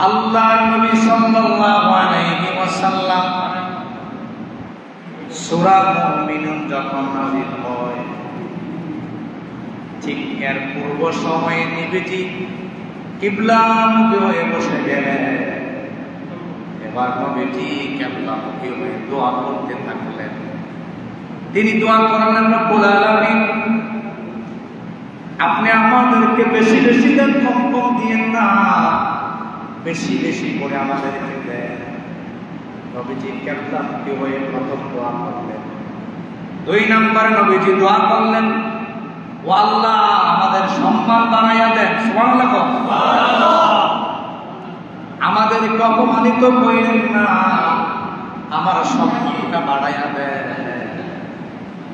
আল্লাহর নবী সাল্লাল্লাহু আলাইহি ওয়াসাল্লাম সূরা মুমিনুন যখন নাযিল হয়, ঠিক এর পূর্ব সময়ে নবীজি কিবলামুখী হয়ে বসে গেলেন। এবার নবীজি কিবলামুখী হয়ে দোয়া করতে থাকলেন। তিনি দোয়া করলেন, রব্বুল আলামিন, আপনি আমাদেরকে বেশি বেশি দেন, কম কম দিয়েন না, বেশি বেশি করে আমাদেরকে দেন। নবীজি কিবলামুখী হয়ে প্রথম দোয়া করলেন। 2 নম্বরে নবীজি দোয়া করলেন, ও আল্লাহ, আমাদের সম্মান বাড়াইয়া দেন। সুবহানাল্লাহ। আমাদেরকে অপমানিত করেন না, আমার সম্মানটা বাড়াইয়া দেন।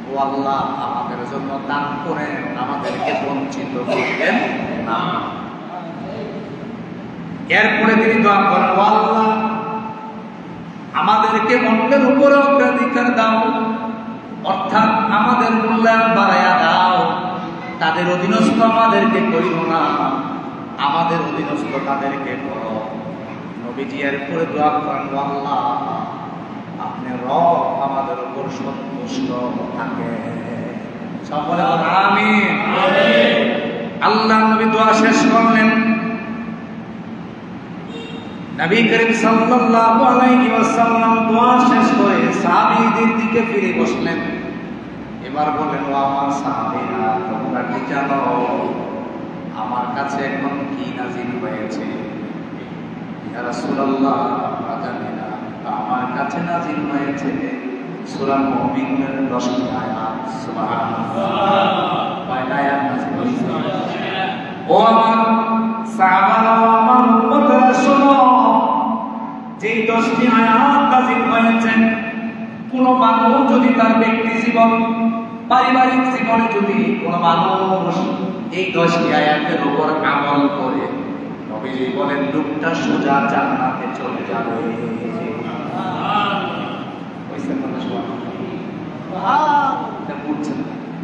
ও আল্লাহ, আমাদের জন্য দান করেন, আমাদেরকে বঞ্চিত করবেন না। এরপরে তিনি দোয়া করেন, ও আল্লাহ, আমাদেরকে অন্যের উপরে অগ্রাধিকার দাও, অর্থাৎ আমাদের মূল্যায়ন বাড়াইয়া দাও। তাদের অধীনস্থ আমাদেরকে করিও না, আমাদের অধীনস্থ তাদেরকে করো। নবীজি এরপরে দোয়া করেন, ও আল্লাহ, আপনি রব আমাদের উপর সন্তুষ্ট থাকে। সকলে বলেন আমিন। আল্লাহ নবী দোয়া শেষ করলেন। নবী করিম সাল্লাল্লাহু আলাইহি ওয়াসাল্লাম দোয়া শেষ করে সাহাবীদের দিকে ফিরে বসলেন। এবার বলেন, ও আমার সাহাবীরা, তোমরা কি জানো আমার কাছে এখন কি নাযিল হয়েছে? ইয়া রাসূলুল্লাহ, আমরা জানি না। আমার কাছে নাযিল হয়েছে সূরা মুমিনুনের 10টি আয়াত। সুবহানাল্লাহ। কয়টা আয়াত নাযিল হয়েছে? ও আমার সাহাবারা, আমার উম্মতরা, শোনো, যেই 10টি আয়াত নাযিল হয়েছে, কোন মানুষ যদি তার ব্যক্তি জীবন, পারিবারিক জীবনে যদি কোন মানুষ এই 10টি আয়াতের উপর আমল করে, নবীজি বলেন লোকটা সোজা জান্নাতে চলে যাবে।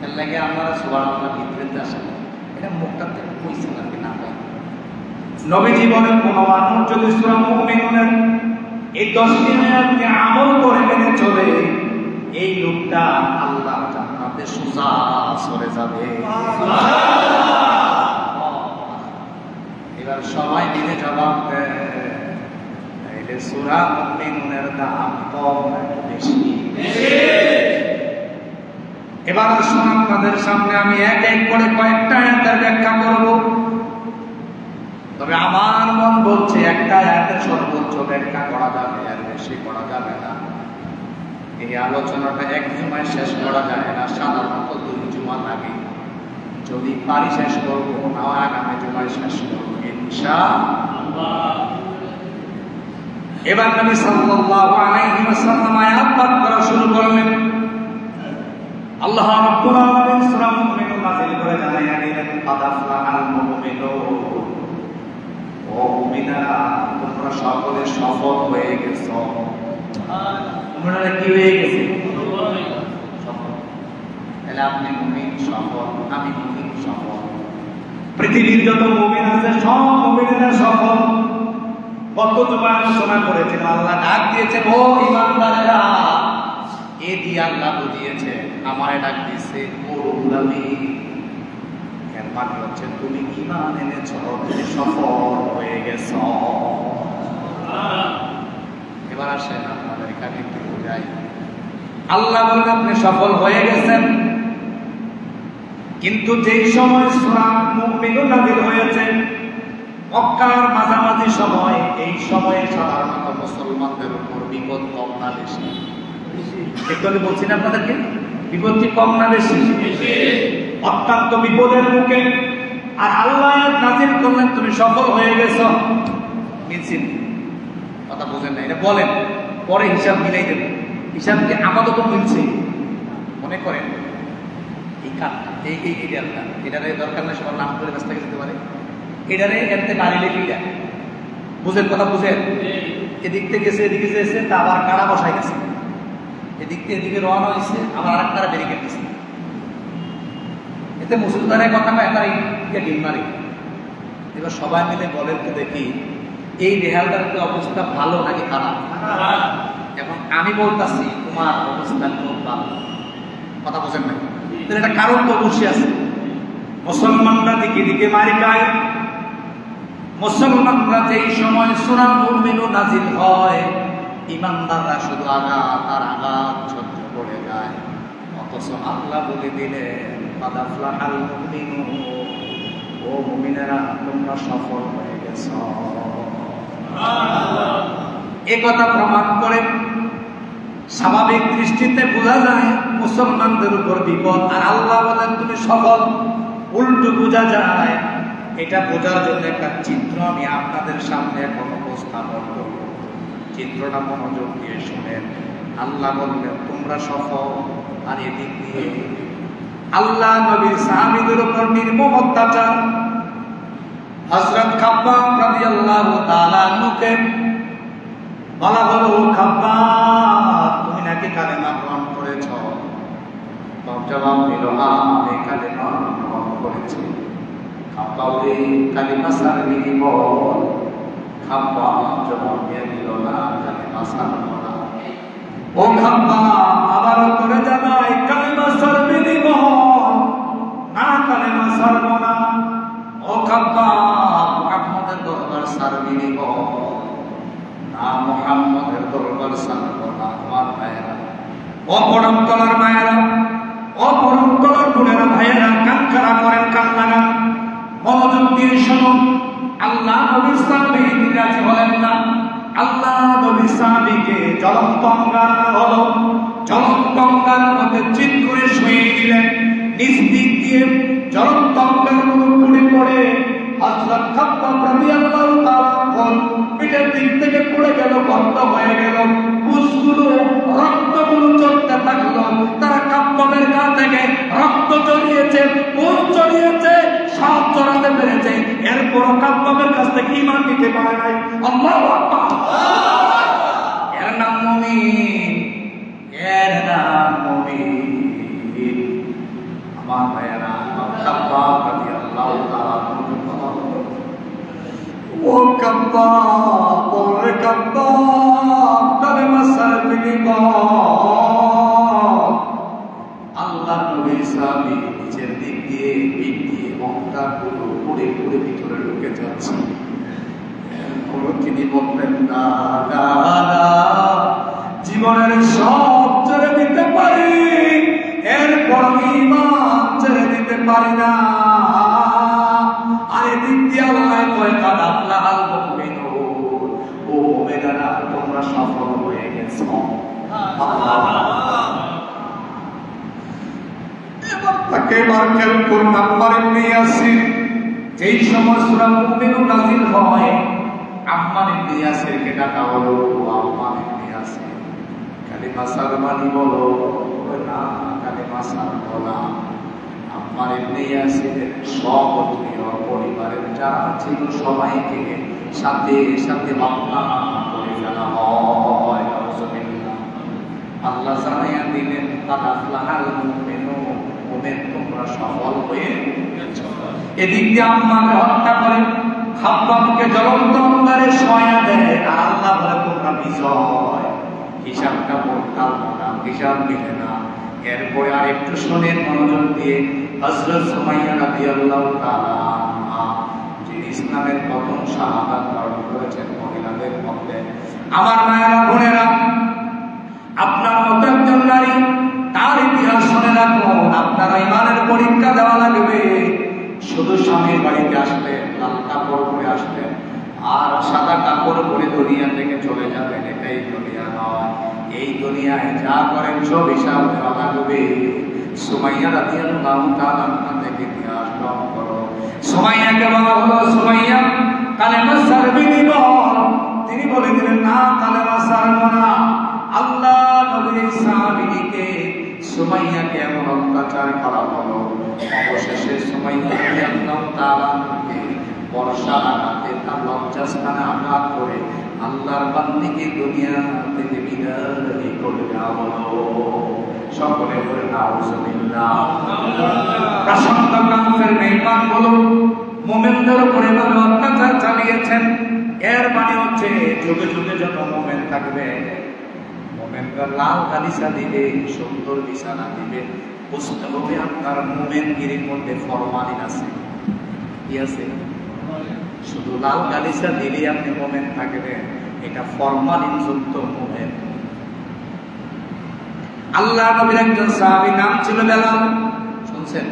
এর লাগে আপনারা সুবহানাল্লাহ ভিতরে আসেন, এটা মুখটা থেকে কইছেন আর কি না। নবীজি বলেন, কোন মানুষ যদি সূরা মুমিনুনের এই 10টি আয়াতকে আমল করে মেনে চলে, এই লোকটা আল্লাহ জান্নাতে সোজা চলে যাবে। এবার সবাই মিলে জবাব দেয়, এই সূরা মুমিনুনের দাম কম নাকি বেশি? এবার আসুন আপনাদের সামনে আমি এক এক করে কয়েকটা আয়াতের ব্যাখ্যা করব। তবে আমার মন বলছে একটা আয়াতের সর্বোচ্চ ব্যাখ্যা করা যাবে, আর বেশি করা যাবে না। এই আলোচনাটা এক জুমায় শেষ করা যায় না, সাধারণত 2 জুমা লাগে। যদি পারি শেষ করবো, না আগামী জুমায় শেষ করবো ইনশাআল্লাহ। এবার নবী সাল্লাল্লাহু আলাইহি ওয়াসাল্লাম আয়াত পাঠ করা শুরু করলেন। আল্লাহ রাব্বুল আলামিন সূরা মুমিনুন নাযিল করে জানাইয়া দিলেন, কাদ আফলাহাল মুমিনুন, ও মুমিনারা, তোমরা সকলে সফল হয়ে গেছো। মুমিনারা কি হয়ে গেছে? সফল। তাহলে আপনি মুমিন সফল, আমি মুমিন সফল। পৃথিবীর যত মুমিন আছে সব মুমিনেরা সফল। কত জুমায় আলোচনা করেছেন, আল্লাহ ডাক দিয়েছেন, ও ঈমানদারেরা, এ দিয়ে আল্লাহ বুঝিয়েছে, আমায় ডাক দিয়েছে ওরুল আমিন। এর মানে হচ্ছে তুমি ঈমান এনেছো, তুমি সফল হয়ে গেছো। এবার আসেন আপনাদের এখানে একটু বোঝাই। আল্লাহ বলেন আপনি সফল হয়ে গেছেন, কিন্তু যেই সময় সূরা মুমিনুন নাযিল হয়েছে, মক্কার মাঝামাঝি সময়, এই সময়ে সাধারণত মুসলমানদের উপর বিপদ কম না বেশি? একটু বলছি না আপনাদেরকে, বিপদ কি কম না বেশি? অত্যন্ত বিপদের মুখে, আর আল্লাহ নাযিল করলেন তুমি সফল হয়ে গেছো। মিছিল কথা বুঝেন না, এটা বলেন, পরে হিসাব মিলাই দেব। হিসাব কি আপাতত মিলছে মনে করেন? এই কাঠটা, এই এরিয়ালটা, এটারে দরকার না সবার নাম করে ব্যস্ত যেতে পারে। এটারে এতে বাড়িলে ফিরা বুঝেন, কথা বুঝেন? এদিক থেকে গেছে, এদিকে যেছে, তা আবার কারা বসাই গেছে, এদিক থেকে এদিকে রওনা হয়েছে, আবার আর একটা ব্যারিকেড দিছে। এতে মুসলমানের কথা না, এটা ডিম মারে। এবার সবাই মিলে বলেন তো দেখি, এই রেহালটার অবস্থা ভালো নাকি খারাপ? এখন আমি বলতাছি তোমার অবস্থা খুব ভালো, কথা বোঝেন না? এটা কারণ তো অবশ্যই আছে। মুসলমানরা দিকে দিকে মারি খায়। মুসলমানরা যেই সময় সূরা মুমিনুন নাজিল হয়, ইমানদাররা শুধু আঘাত আর আঘাত সহ্য করে যায়। অথচ আল্লাহ বলে দিলেন কাদ আফলাহাল মুমিনুন, ও মুমিনেরা তোমরা সফল হয়ে গেছো। এ কথা প্রমাণ করে স্বাভাবিক দৃষ্টিতে বোঝা যায় মুসলমানদের উপর বিপদ, আর আল্লাহ বলেন তুমি সফল। উল্টো বোঝা যায়। এটা বোঝার জন্য একটা চিত্র আমি আপনাদের সামনে এখন উপস্থাপন করব। চিত্রটা মনোযোগ দিয়ে শুনেন। আল্লাহ বললেন তোমরা সফল, আর এদিক দিয়ে আল্লাহ নবীর সাহাবীদের উপর নির্মম অত্যাচার। হযরত খাব্বাব রাদিয়াল্লাহু তাআলা আনহুকে বলা হলো, খাব্বাব তুমি নাকি কালেমা গ্রহণ করেছ? জবাব দিল, আমি কালেমা গ্রহণ করেছি। খাব্বাব কালেমা সারবি বল। খাব্বাব জবাব দিয়ে দিল, না কালেমা সারব না। ও খাব্বাব আবারও করে জানাই, কালেমা সারবি বল, না কালেমা সারব না। ও খাব্বাব মুহাম্মদের দরবার সারবি বল, না মুহাম্মদের দরবার সারব না। আমার ভাইয়েরা, ও পরম তলার মায়েরা, ও পরম তলার বোনেরা, ভাইয়েরা, কান খাড়া করেন, কান লাগান, মনোযোগ দিয়ে শুনুন। আল্লাহ নবী সাহাবী রাজি হলেন না। আল্লাহ নবী সাহাবীকে জ্বলন্ত অঙ্গার হলো, জ্বলন্ত অঙ্গার মধ্যে চিৎ করে শুয়ে দিলেন। নিজ দিক দিয়ে জ্বলন্ত অঙ্গারগুলো পুড়ে পড়ে হযরত খাব্বাব রাদিয়াল্লাহু তাআলা পিঠের দিক থেকে পড়ে গেল, বন্ধ হয়ে গেল। পুষগুলো রক্তগুলো চলতে থাকলো। তারা খাব্বাবের গা থেকে রক্ত জড়িয়েছে, পুষ জড়িয়েছে, সব জড়াতে পেরেছে। এরপর খাব্বাবের কাছ থেকে ঈমান নিতে পারে নাই। আল্লাহু আকবার। এর নাম মুমিন, এর নাম মুমিন। আমার ভাইয়েরা, খাব্বাব রাদিয়াল্লাহু তাআলা ও খাব্বাব, ওরে খাব্বাব কালেমা সারবি বল। আল্লাহ নবীর সাহাবী নিচের দিক দিয়ে পিঠ দিয়ে অঙ্গারগুলো পুড়ে পুড়ে ভিতরে ঢুকে যাচ্ছে। তিনি বললেন, না না না, জীবনের সব ছেড়ে দিতে পারি, এরপর ঈমান ছেড়ে দিতে পারি না। আর এদিক দিয়ে আল্লাহ কয় কাদ আফলাহাল মুমিনুন, ও মুমিনেরা তোমরা সফল হয়ে গেছো। তাকে মার্কেল কোন নাম্বারে নিয়ে আসি। যেই সময় সূরা মুমিনুন নাযিল হয়, আম্মার ইবনে ইয়াসিরকে ডাকা হলো। আম্মার ইবনে ইয়াসির কালিমা সারমানি বলো, না কালিমা সারব না। আম্মার ইবনে ইয়াসিরের সপত্নীয় পরিবারের যারা ছিল সবাইকে সাথে সাথে হত্যা করে ফেলা হয়। নাউযুবিল্লাহ। আল্লাহ জানাইয়া দিলেন, কাদ আফলাহাল মুমিনুন, মুমিন তোমরা সফল হয়ে গেছো। এদিক দিয়ে আম্মাকে হত্যা করে খাব্বাবকে জ্বলন্ত অঙ্গারে শোয়া দেয়। আর আল্লাহ বলে তোমরা বিজয়। হিসাবটা পড়তাম না, হিসাব দিলে না। এরপরে আর একটু শোনেন মনোযোগ দিয়ে। হযরত সুমাইয়া রাদিয়াল্লাহু তাআলা আনহা, যিনি ইসলামের প্রথম শাহাদাত বরণ করেছেন মহিলাদের মধ্যে। আমার মায়েরা, বোনেরা, আপনার মতো একজন নারী, তার ইতিহাস শুনে রাখুন। আপনারা ঈমানের পরীক্ষা দেওয়া লাগবে। শুধু স্বামীর বাড়িতে আসলেন, লাল কাপড় পরে আসলেন, আর সাদা কাপড় পরে দুনিয়া থেকে চলে যাবেন, এটাই দুনিয়া নয়। এই দুনিয়ায় যা করেন সব হিসাব দেওয়া লাগবে। সুমাইয়া রাদিয়াল্লাহু তাআলা আনহা থেকে ইতিহাস গ্রহণ করো। সুমাইয়াকে বলা হলো, সুমাইয়া কালেমা সারবি বল। তিনি বলে দিলেন, না কালেমা সারব না। আল্লাহ নবীর সাহাবীকে সুমাইয়াকে এমন অত্যাচার করা হলো। অবশেষে সুমাইয়া রাদিয়াল্লাহু তাআলা আনহাকে বর্ষা আঘাতে তার লজ্জাস্থানে আঘাত করে আল্লাহর বান্দিকে দুনিয়া থেকে বিদায় করে দেওয়া হলো। সকলে বলে নাউযুবিল্লাহ। প্রশান্ত কাফের বেঈমান হলো মুমিনদের উপরে অত্যাচার চালিয়েছেন। এর মানে যুগে যুগে যত মোমেন থাকবে, মোমেনরা লাল গালিচা দিবে, সুন্দর বিছানা দিবে, বুঝতে হবে আপনার মোমেনগিরির মধ্যে ফরমালিন আছে। কি আছে? শুধু লাল গালিচা দিলে আপনি মোমেন থাকবেন, এটা ফরমালিন যুক্ত মোমেন। আল্লাহ নবীর একজন সাহাবী নাম ছিল বেলাল, শুনছেন?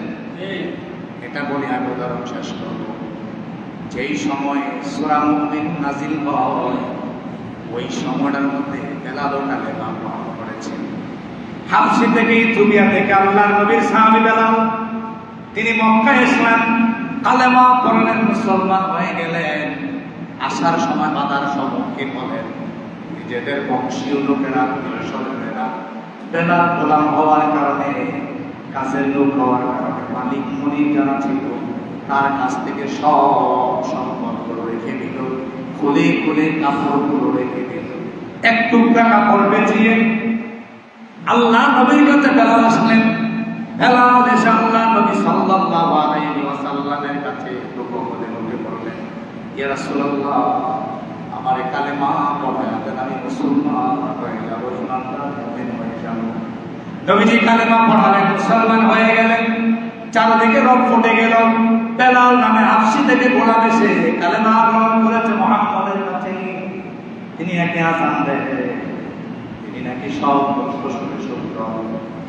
এটা বলি আমি উদাহরণ শেষ করব। যেই সময় সূরা মুমিন নাজিল হয়, ওই সময়টার মধ্যে বেলালও কালেমা গ্রহণ করেছেন। হাবশী থেকে, ইথিওপিয়া থেকে আল্লাহর নবীর সাহাবী বেলাল, তিনি মক্কায় এসলেন, কালেমা পড়লেন, মুসলমান হয়ে গেলেন। আসার সময় বাধার সম্মুখীন হলেন। নিজেদের বংশীয় লোকেরা, সরেরা বেলাল গোলাম হওয়ার কারণে, কাজের লোক হওয়ার কারণে, মালিক মুনির যারা ছিল তার কাছ থেকে সব সম্পদগুলো রেখে দিল, খুলে খুলে কাপড়গুলো রেখে দিল। এক টুকরা কাপড় বেচিয়ে আল্লাহ নবীর কাছে বেলাল আসলেন। বেলাল এসে আল্লাহ নবী সাল্লাল্লাহু আলাইহি ওয়াসাল্লামের কাছে বলে বললেন, ইয়া রাসূলুল্লাহ, আমার কালেমা পড়ায়া দেন, আমি মুসলমান হয়ে যাব, ইমানদার মুমিন হয়ে যাব। নবীজি কালেমা পড়ালেন, মুসলমান হয়ে গেলেন। চারদিকে রব ফুটে গেল। বেলাল নামে হাবশী থেকে গোলাম এসে কালেমা গ্রহণ করেছে মুহাম্মদের কাছে। তিনি একে আযান দেন, তিনি নাকি সব কষ্ট শুনে সত্য।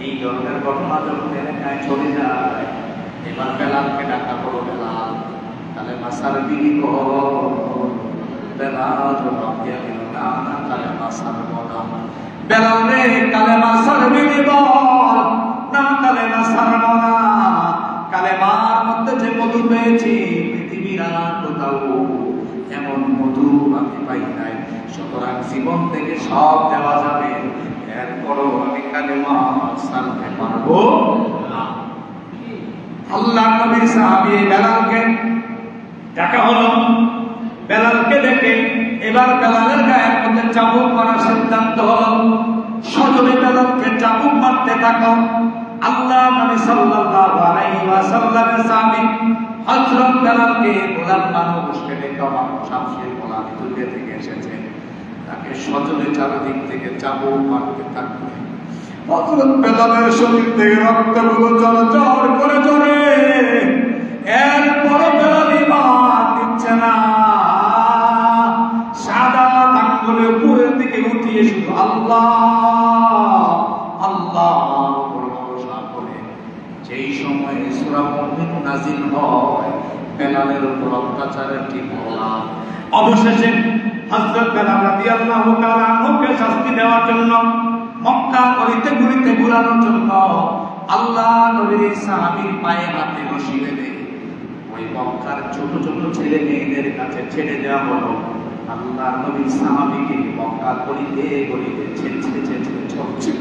এই ধরনের ঘটনা যখন এলাকায় চলে যায়, এবার বেলালকে ডাকা হলো, বেলাল কালেমা সারবি বেলাল জবাব দিয়ে দিল, না না, কালেমা সারব না। বেলাল রে, কালেমা সারবি বল, না কালেমা সারব না। কালেমার মধ্যে যে মধু পেয়েছি, পৃথিবীর আর কোথাও এমন মধু আমি পাই নাই। সুতরাং জীবন থেকে সব দেওয়া যাবে, এরপরও আমি কালেমা সারতে পারবো না। আল্লাহ নবীর সাহাবী বেলালকে ডাকা হলো। বেলালকে দেখে এবার বেলালের গায়ের মধ্যে চাবুক মারার সিদ্ধান্ত হলো। সজনে বেলালকে চাবুক মারতে থাকো। আল্লাহ নবী সাল্লাল্লাহু আলাইহি ওয়াসাল্লামের সাহাবী হযরত বেলালকে গোলাম মানুষকে ডেকে, মানুষ হাবশীর গোলাম, ইথিওপিয়া থেকে এসেছে, তাকে সজনে চারদিক থেকে চাবুক মারতে থাকবে। হযরত বেলালের শরীর থেকে রক্তগুলো ঝরঝর করে ঝরে। এরপর বেলাল ঈমান দিচ্ছে না, সাদা আঙ্গুলে উপরের দিকে উঠিয়ে শুধু আল্লাহ আল্লাহ ভরসা করে। যেই সময়ে সূরা মুমিন নাজিল হয়, বেলালের উপর অত্যাচারের ঠিক বলা। অবশেষে হযরত বেলাল রাদিয়াল্লাহু তাআলা আনহুকে শাস্তি দেওয়ার জন্য, মক্কা গলিতে গলিতে ঘোরানোর জন্য আল্লাহ নবীর সাহাবীর পায়ে হাতে রশি বেঁধে ওই মক্কার ছোট ছোট ছেলে মেয়েদের কাছে ছেড়ে দেওয়া হলো। আল্লাহ নবীর সাহাবীকে মক্কা গলিতে গলিতে ছেড়ে ছড়ছে।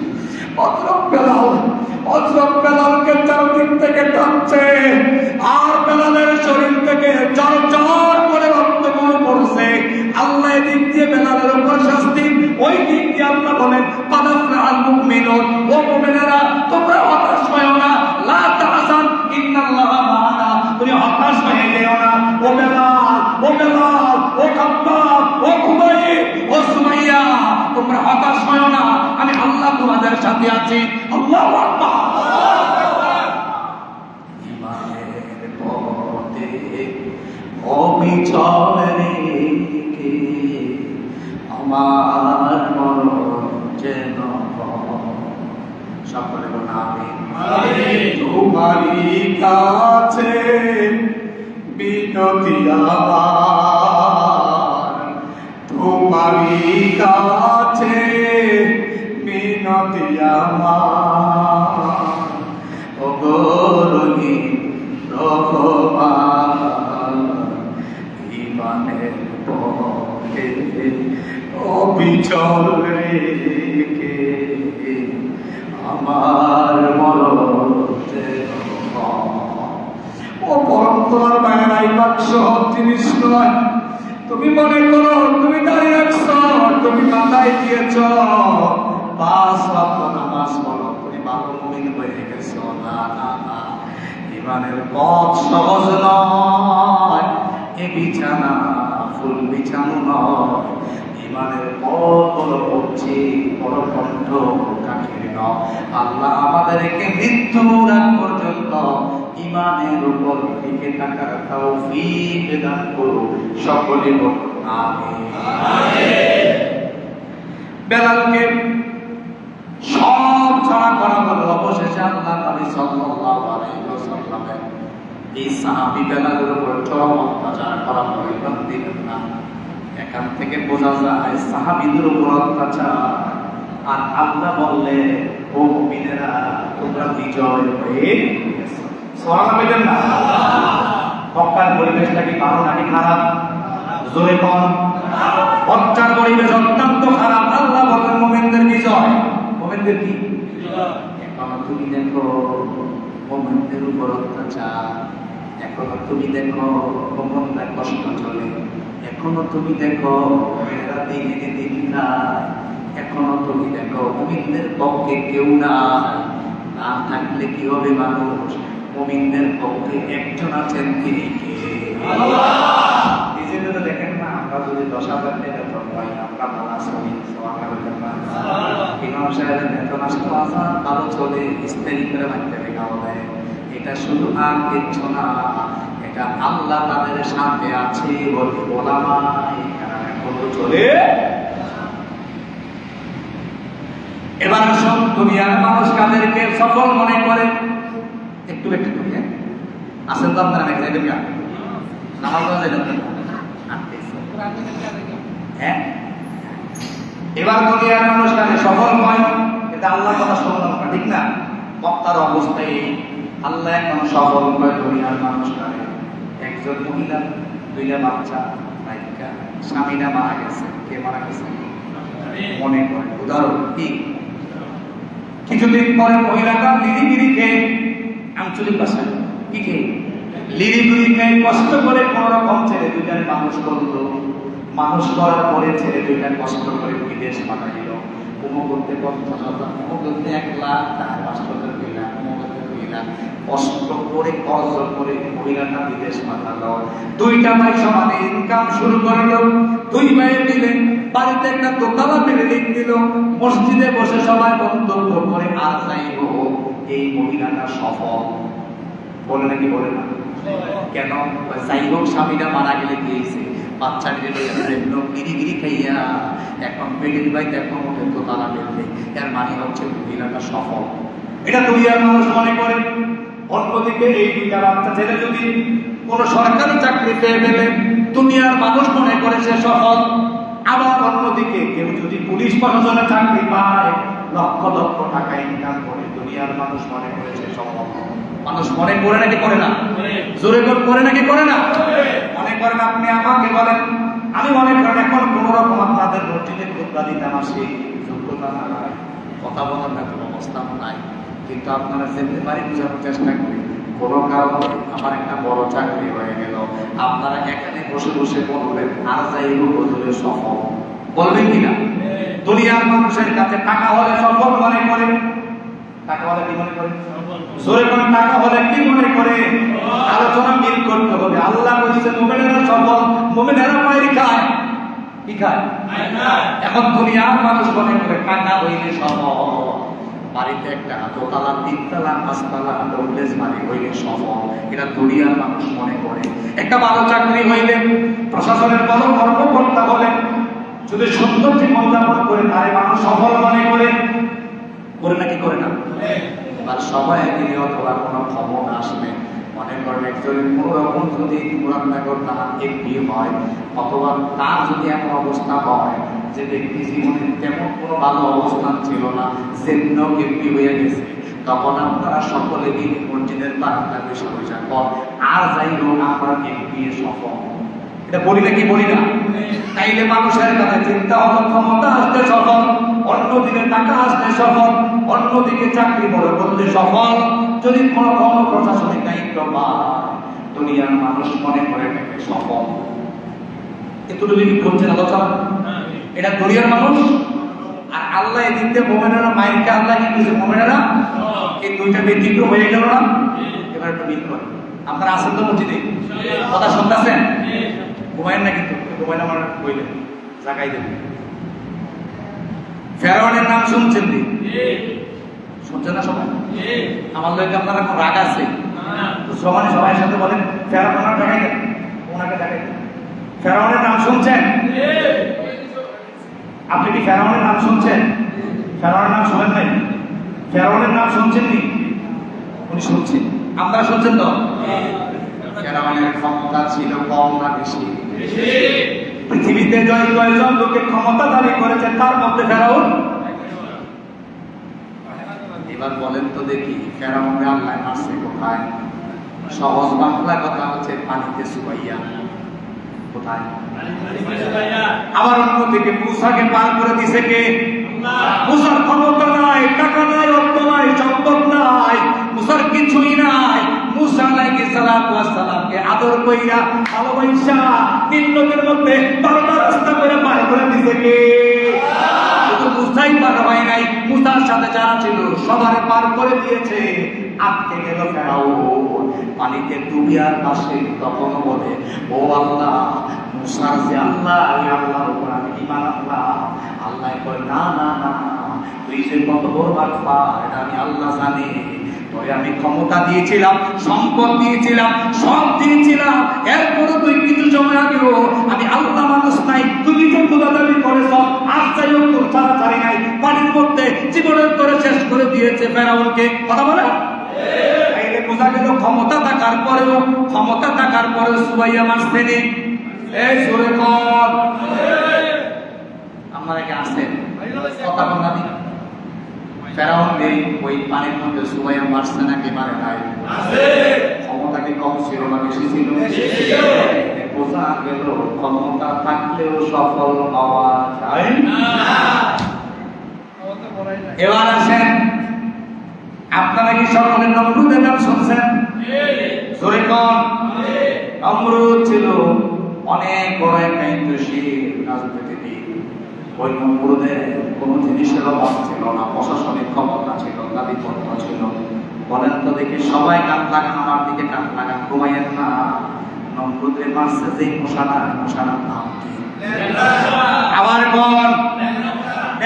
হযরত বেলালকে চারদিক থেকে টানছে, আর বেলালের শরীর থেকে ঝরঝর করে রক্তগুলো পড়ছে। আল্লাহ এদিক দিয়ে বেলালের উপর শাস্তি, ওই দিক দিয়ে আল্লাহ বলেন, কাদাফরাল মুমিনুন, ও মুমিনেরা তোমরা হতাশ হয়ো না, লা তাহজান ইন্নাল্লাহা মা'ানা, তুমি হতাশ হয়ে যেও না। ও বেলাল, ও বেলাল, ও খাব্বাব, ও খুবাইব, ও সুমাইয়া, তোমরা হতাশ হয়ো না, আমি আল্লাহ তোমাদের সাথে আছি। আল্লাহু আকবার। ইমানের পথে অবিচল রেখে আমার মরণ যেন সকলে বলুন আমিন। তোমারই কাছে বিনতি আমার, তোমারই কাছে বিনতি আমার, ওগো রহিম রহমান, ইমানের পথে অবিচল রেখে আমার মরণ যেন। ও পরম, তোমার মায়ের আইবাক সহজ জিনিস নয়। তুমি মনে করো তুমি দাঁড়িয়ে রাখছ, তুমি মাথায় দিয়েছ, 5 ওয়াক্ত নামাজ পড়ো, তুমি ভালো মুমিন হয়ে গেছ। না না না, ইমানের পথ সহজ নয়। এ বিছানা ফুল বিছানো নয়, ইমানের পথ করছি বড় কণ্ঠ কাঠির নয়। আল্লাহ আমাদেরকে মৃত্যুর আগ পর্যন্ত ইমানের উপর টিকে থাকার তৌফিক দান করুন। সকলে বলুন আমিন। বেলালকে সব ছাড়া করা হলো। অবশেষে আল্লাহ নবী সাল্লাল্লাহু আলাইহি ওয়াসাল্লামের এই সাহাবী বেলালের উপর চরম অত্যাচার করা হলো, ইমান দিলেন না। এখান থেকে বোঝা যায় সাহাবীদের উপর অত্যাচার। আর আল্লাহ বললে, ও মুমিনেরা তোমরা বিজয় হয়ে গেছো। সুবহানাল্লাহ বলেন না? মক্কার পরিবেশটা কি ভালো নাকি খারাপ? জোরে কোন? মক্কার পরিবেশ অত্যন্ত খারাপ। আল্লাহ বলেন মুমিনদের বিজয়। মুমিনদের কি বিজয়? এখন তুমি দেখো মুমিনদের উপর অত্যাচার, এখনো তুমি দেখো মুমিনদের কষ্ট চলে, এখনো তুমি দেখো মেয়েরা দিনে দিন না, এখনো তুমি দেখো মুমিনদের পক্ষে কেউ নাই। না থাকলে কি হবে মানুষ? মুমিনদের পক্ষে একজন আছেন, তিনি কে? আল্লাহ। এই জন্য তো দেখেন না, আমরা যদি 10,000 টাকা বেতন পাই আমরা ভালো আছি। সুবহানাল্লাহ। ইমাম সাহেবের বেতন আসতো আসান ভালো চলে, স্ত্রী করে রাখতে হবে। এটা শুধু আর কিছু না, এটা আল্লাহ তাদের সাথে আছে বলে ওলামা এখানে কোনো চলে। এবার সব দুনিয়ার মানুষ কাদেরকে সফল মনে করে? একটু একটু করে আসেন তো আপনারা নাকি যাইতে গিয়া নামাজ পড়া যাইতে হ্যাঁ। এবার দুনিয়ার মানুষ কানে সফল হয়, এটা আল্লাহ কথা শুনলাম না, ঠিক না? বক্তার অবস্থায় আল্লাহ এখন সফল হয় দুনিয়ার মানুষ কানে। একজন মহিলা 2টা বাচ্চা নায়িকা, স্বামীরা মারা গেছে। কে মারা গেছে মনে করে? উদাহরণ কি? কিছুদিন পরে মহিলাটা লিরিবিরি খেয়ে, আঞ্চলিক ভাষায় কি খেয়ে, লিরিবিরি খেয়ে কষ্ট করে কোন রকম ছেলে 2টার মানুষ করলো। মানুষ করার পরে ছেলে 2টা কষ্ট করে বিদেশ পাঠাইল। উমো করতে 50,000, উমো করতে 1 লাখ, তার বাস্তবের 2 লাখ, উমো করতে 2 লাখ কষ্ট করে অর্জন করে মহিলাটা বিদেশ পাঠালো। 2টা ভাই সমানে ইনকাম শুরু করলো। 2 ভাই মিলে বাড়িতে একটা দোতলা বিল্ডিং দিল। মসজিদে বসে সবাই মন্তব্য করে, আর যাইব এই মহিলাটা সফল। বলে নাকি বলে না? কেন? যাই হোক স্বামীরা মারা গেলে দিয়েছে, বাচ্চা নিয়ে গিরি খাইয়া এখন বেডির ভাই দেখো ওদের তো তালা বেরবে, এর মানে হচ্ছে মহিলাটা সফল। এটা দুনিয়ার মানুষ মনে করে। অন্যদিকে এই 2টা বাচ্চা ছেলে যদি কোন সরকারি চাকরি পেয়ে গেলে দুনিয়ার মানুষ মনে করে সে সফল। আবার অন্যদিকে কেউ যদি পুলিশ প্রশাসনে চাকরি পায়, লক্ষ লক্ষ টাকা ইনকাম করে, দুনিয়ার মানুষ মনে করে সে সফল। মানুষ মনে করে নাকি করে না? জোরে করে নাকি করে না? মনে করেন। আপনি আমাকে বলেন, আমি মনে করেন এখন কোন রকম আপনাদের মসজিদে খুতবা দিতাম, আসি যোগ্যতা নাই, কথা বলার মতো অবস্থা নাই, কিন্তু আপনারা যেতে পারি বোঝানোর চেষ্টা করি। কোনো কারণে আমার একটা বড় চাকরি হয়ে গেল, আপনারা এখানে বসে বসে বলবেন আর যাইব বদলে সফল। বলবেন কিনা? দুনিয়ার মানুষের কাছে টাকা হলে সফল মনে করে। টাকা হলে কি মনে করে? জোরে কোন টাকা হলে কি মনে করে? আলোচনা মিল করতে হবে। আল্লাহ বলেছে মুমিনেরা সফল, মুমিনেরা মাইর খায়। কি খায়? এখন দুনিয়ার মানুষ মনে করে টাকা হইলে সফল। বাড়িতে একটা দোতলা, 3তলা, 5তলা ডবলেজ বাড়ি হইলে সফল, এটা দুনিয়ার মানুষ মনে করে। একটা ভালো চাকরি হইলে, প্রশাসনের বড় কর্মকর্তা হলে, যদি সুন্দর জীবনযাপন করে তারে মানুষ সফল মনে করে। করে নাকি করে না? এবার সবাই মিলে অথবা কোনো ক্ষমতা আসবে, মনে করেন একজনের কোনো রকম যদি মুরাদনগর থানা এমপি হয়, অথবা তার যদি এমন অবস্থা হয় যে ব্যক্তি জীবনে তেমন কোনো ভালো অবস্থান ছিল না, যেন এমপি হয়ে গেছে, তখন আপনারা সকলে মিলে মসজিদের বারান্দা বসে বসে কর আর যাই হোক আমরা এমপি সফল। এটা বলি নাকি বলি না? তাইলে মানুষের কাছে চিন্তা হলো ক্ষমতা আসতে সফল, অন্যদিকে টাকা আসতে সফল, অন্যদিকে চাকরি বড় করলে সফল। যদি কোনো প্রশাসনিক দায়িত্ব পায়, দুনিয়ার মানুষ মনে করে এটাকে সফল। এতটুকু কি বলছেন আলোচনা? এটা দুনিয়ার মানুষ। আর আল্লাহ এদিক দিয়ে মোমেনেরা মাইরকে আল্লাহ কি কিছু মোমেনেরা এই 2টা ব্যতিক্রম হয়ে গেল না? এবার একটু মিল করে। আপনারা আসেন তো মসজিদে? কথা শুনতেছেন? ঘুমায়েন না কিন্তু, ঘুমাইলে আমার বইলেন জাগাই দেবে। ফেরাউনের নাম শুনছেন নি? শুনছেন না সবাই? আমার লোক আপনারা কোনো রাগ আছে? সবাই সাথে বলেন ফেরাউনের নাম জাগাই দেন, ওনাকে জাগাই দেন। ফেরাউনের নাম শুনছেন? আপনি কি ফেরাউনের নাম শুনছেন? ফেরাউনের নাম শোনেন নাই? ফেরাউনের নাম শুনছেন নি? উনি শুনছেন, আপনারা শুনছেন তো? ফেরাউনের ক্ষমতা ছিল কম না বেশি? পৃথিবীতে কয়জন লোকের ক্ষমতা দাবি করেছে, তার মধ্যে ফেরাউন। এবার বলেন তো দেখি ফেরাউনকে আল্লাহ মারছে কোথায়? সহজ বাংলা কথা হচ্ছে পানিতে চুবাইয়া। কোথায়? আবার অন্যদিকে মূসাকে পার করে দিছে কে? মূসার ক্ষমতা নাই, টাকা নাই, অর্থ নাই, সম্পদ নাই, মূসার কিছুই নাই। মূসা আলাইহিস সালাতু ওয়াস সালামকে আদর কইরা ভালোবাসা তিন লোকের মধ্যে 12টা রাস্তা করে পার করে দিছে কে? শুধু মূসাই পার হয় নাই, মূসার সাথে যারা ছিল সবারে পার করে দিয়েছে। আটকে গেল ফেরাউন পানিতে ডুবিয়ার পাশে। তখন বলে ও আল্লাহ, মূসার যে আল্লাহ, এই আল্লাহর উপর আমি ঈমান আনলাম। আল্লাহ কয় না না না, তুই যে কত বড় বাটপার এটা আমি আল্লাহ জানি। তোরে আমি ক্ষমতা দিয়েছিলাম, সম্পদ দিয়েছিলাম, সব দিয়েছিলাম, এরপরে তুই কিছু সময় আগেও আমি আল্লাহ মানুষ নাই, তুই যে খোদা দাবি করেছ, আর চাই তোর ছাড়া ছাড়ি নাই। পানির মধ্যে জীবনের করে শেষ করে দিয়েছে ফেরাউনকে। কথা বলে বোঝা গেল ক্ষমতা থাকার পরেও সুবাইয়া মারছে নি। এই জোরে কর, আপনারা কি আসেন? কথা বলা দিন। ফেরাউন ওই পানির মধ্যে সুবাইয়া মারছে নাকি মারে নাই? ক্ষমতা কি কম ছিল না বেশি ছিল? বোঝা গেল ক্ষমতা থাকলেও সফল হওয়া যায় না। এবার আসেন, আপনারা কি সকলে নমরুদের নাম শুনছেন? জোরে কোন? নমরুদ ছিল অনেক বড় একটা ইন্দ্রশীল রাজনীতিবিদ। ওই নমরুদের কোনো জিনিসের অভাব ছিল না, প্রশাসনিক ক্ষমতা ছিল, আধিপত্য ছিল। বলেন তো দেখি, সবাই কান লাগান, আমার দিকে কান লাগান, ঘুমাইয়েন না। নমরুদের মারছে যে মশানার নাম কি? আবার কোন?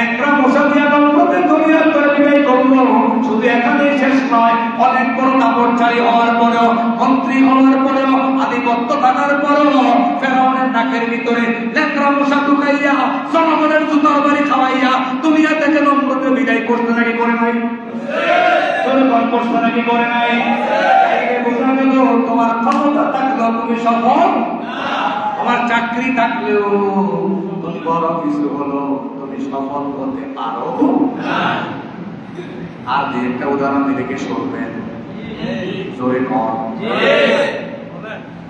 একটা মশা দিয়া নমরুদের দুনিয়া করে বিদায় করলো। শুধু এখানেই শেষ নয়, অনেক বড় কাপড়চারী হওয়ার পরেও, মন্ত্রী হওয়ার পরেও, আধিপত্য থাকার পরেও ফেরাউনের নাকের ভিতরে ল্যাংড়া মশা ঢুকাইয়া জনগণের জুতার বাড়ি খাওয়াইয়া দুনিয়া থেকে নমরুদকে বিদায় করতে নাকি করে নাই? করতে নাকি করে নাই? বোঝা গেল তোমার ক্ষমতা থাকলেও তুমি সফল, তোমার চাকরি থাকলেও তুমি বড় কিছু হলো তুমি সফল হতে পারো না। আর যে একটা উদাহরণ দিলে কে শুনবেন? জোরে কর।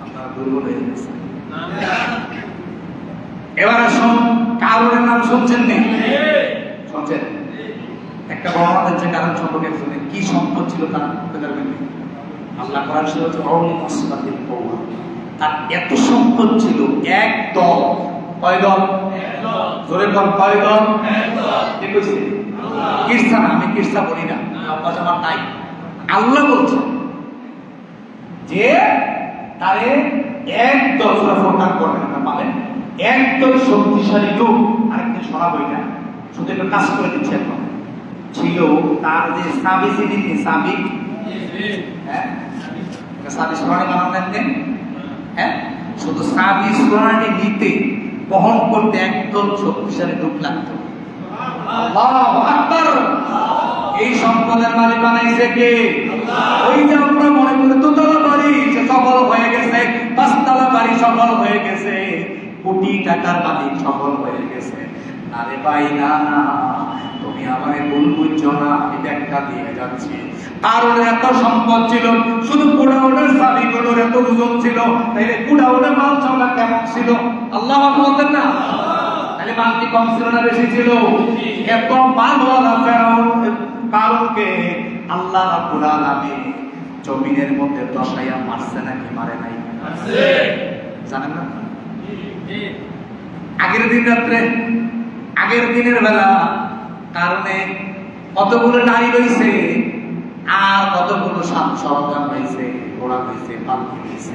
আপনারা দুর্বল হয়ে গেছে। এবার আসুন, কারণের নাম শুনছেন নি? শুনছেন? একটা বর্ণনা দিচ্ছে কারণ সম্পর্কে, কি সম্পদ ছিল তার আল্লাহ কোরআন শুনেছে অনিমাসবাতিল কওয়া। তার এত সম্পদ ছিল, একদম কয় দল? জোরে কর, কয় দল? কে কইছে? কিরসা না, আমি কিরসা বলি না, অভ্যাস আমার নাই। আল্লাহ বলছে যে তারে একদল, সূরা ফুরকান পড়বেন আপনারা পাবেন, একদল শক্তিশালী লোক। আরেকদিন শোনাবো এটা, শুধু একটু কাজ করে দিচ্ছি এখন। ছিল তার যে সাবি সিদ্দিক, সাবি, হ্যাঁ সাবি সোনানি বানান দেন, হ্যাঁ শুধু সাবি সোনানি নিতে বহন করতে একদল শক্তিশালী লোক লাগতো। আল্লাহু আকবার। এই সম্পদের মালিক বানাইছে কে? ওই যে আমরা মনে করি দোতলা বাড়ি সে সফল হয়ে গেছে, পাঁচতলা বাড়ি সফল হয়ে গেছে, কোটি টাকার মালিক সফল হয়ে গেছে। আরে ভাই না না, তুমি আমাকে ভুল বুঝছো না, আমি ব্যাখ্যা দিয়ে যাচ্ছি। কারণ এত সম্পদ ছিল, শুধু কুড়াউনের চাবিগুলোর এত ওজন ছিল, তাইলে কুড়াউনের মাল সংখ্যা কেমন ছিল? আল্লাহ বলতেন না, তাহলে মাল কি কম ছিল না বেশি ছিল? এত মালওয়ালা ফেরাউন কারণকে আল্লাহ রাব্বুল আলামিন জমিনের মধ্যে দশাইয়া মারছে নাকি মারে নাই? জানেন না? আগের দিন রাত্রে, আগের দিনের বেলা কারণে কতগুলো নারী রয়েছে, আর কতগুলো সরঞ্জাম রয়েছে, ঘোড়া রয়েছে, পালকি রয়েছে।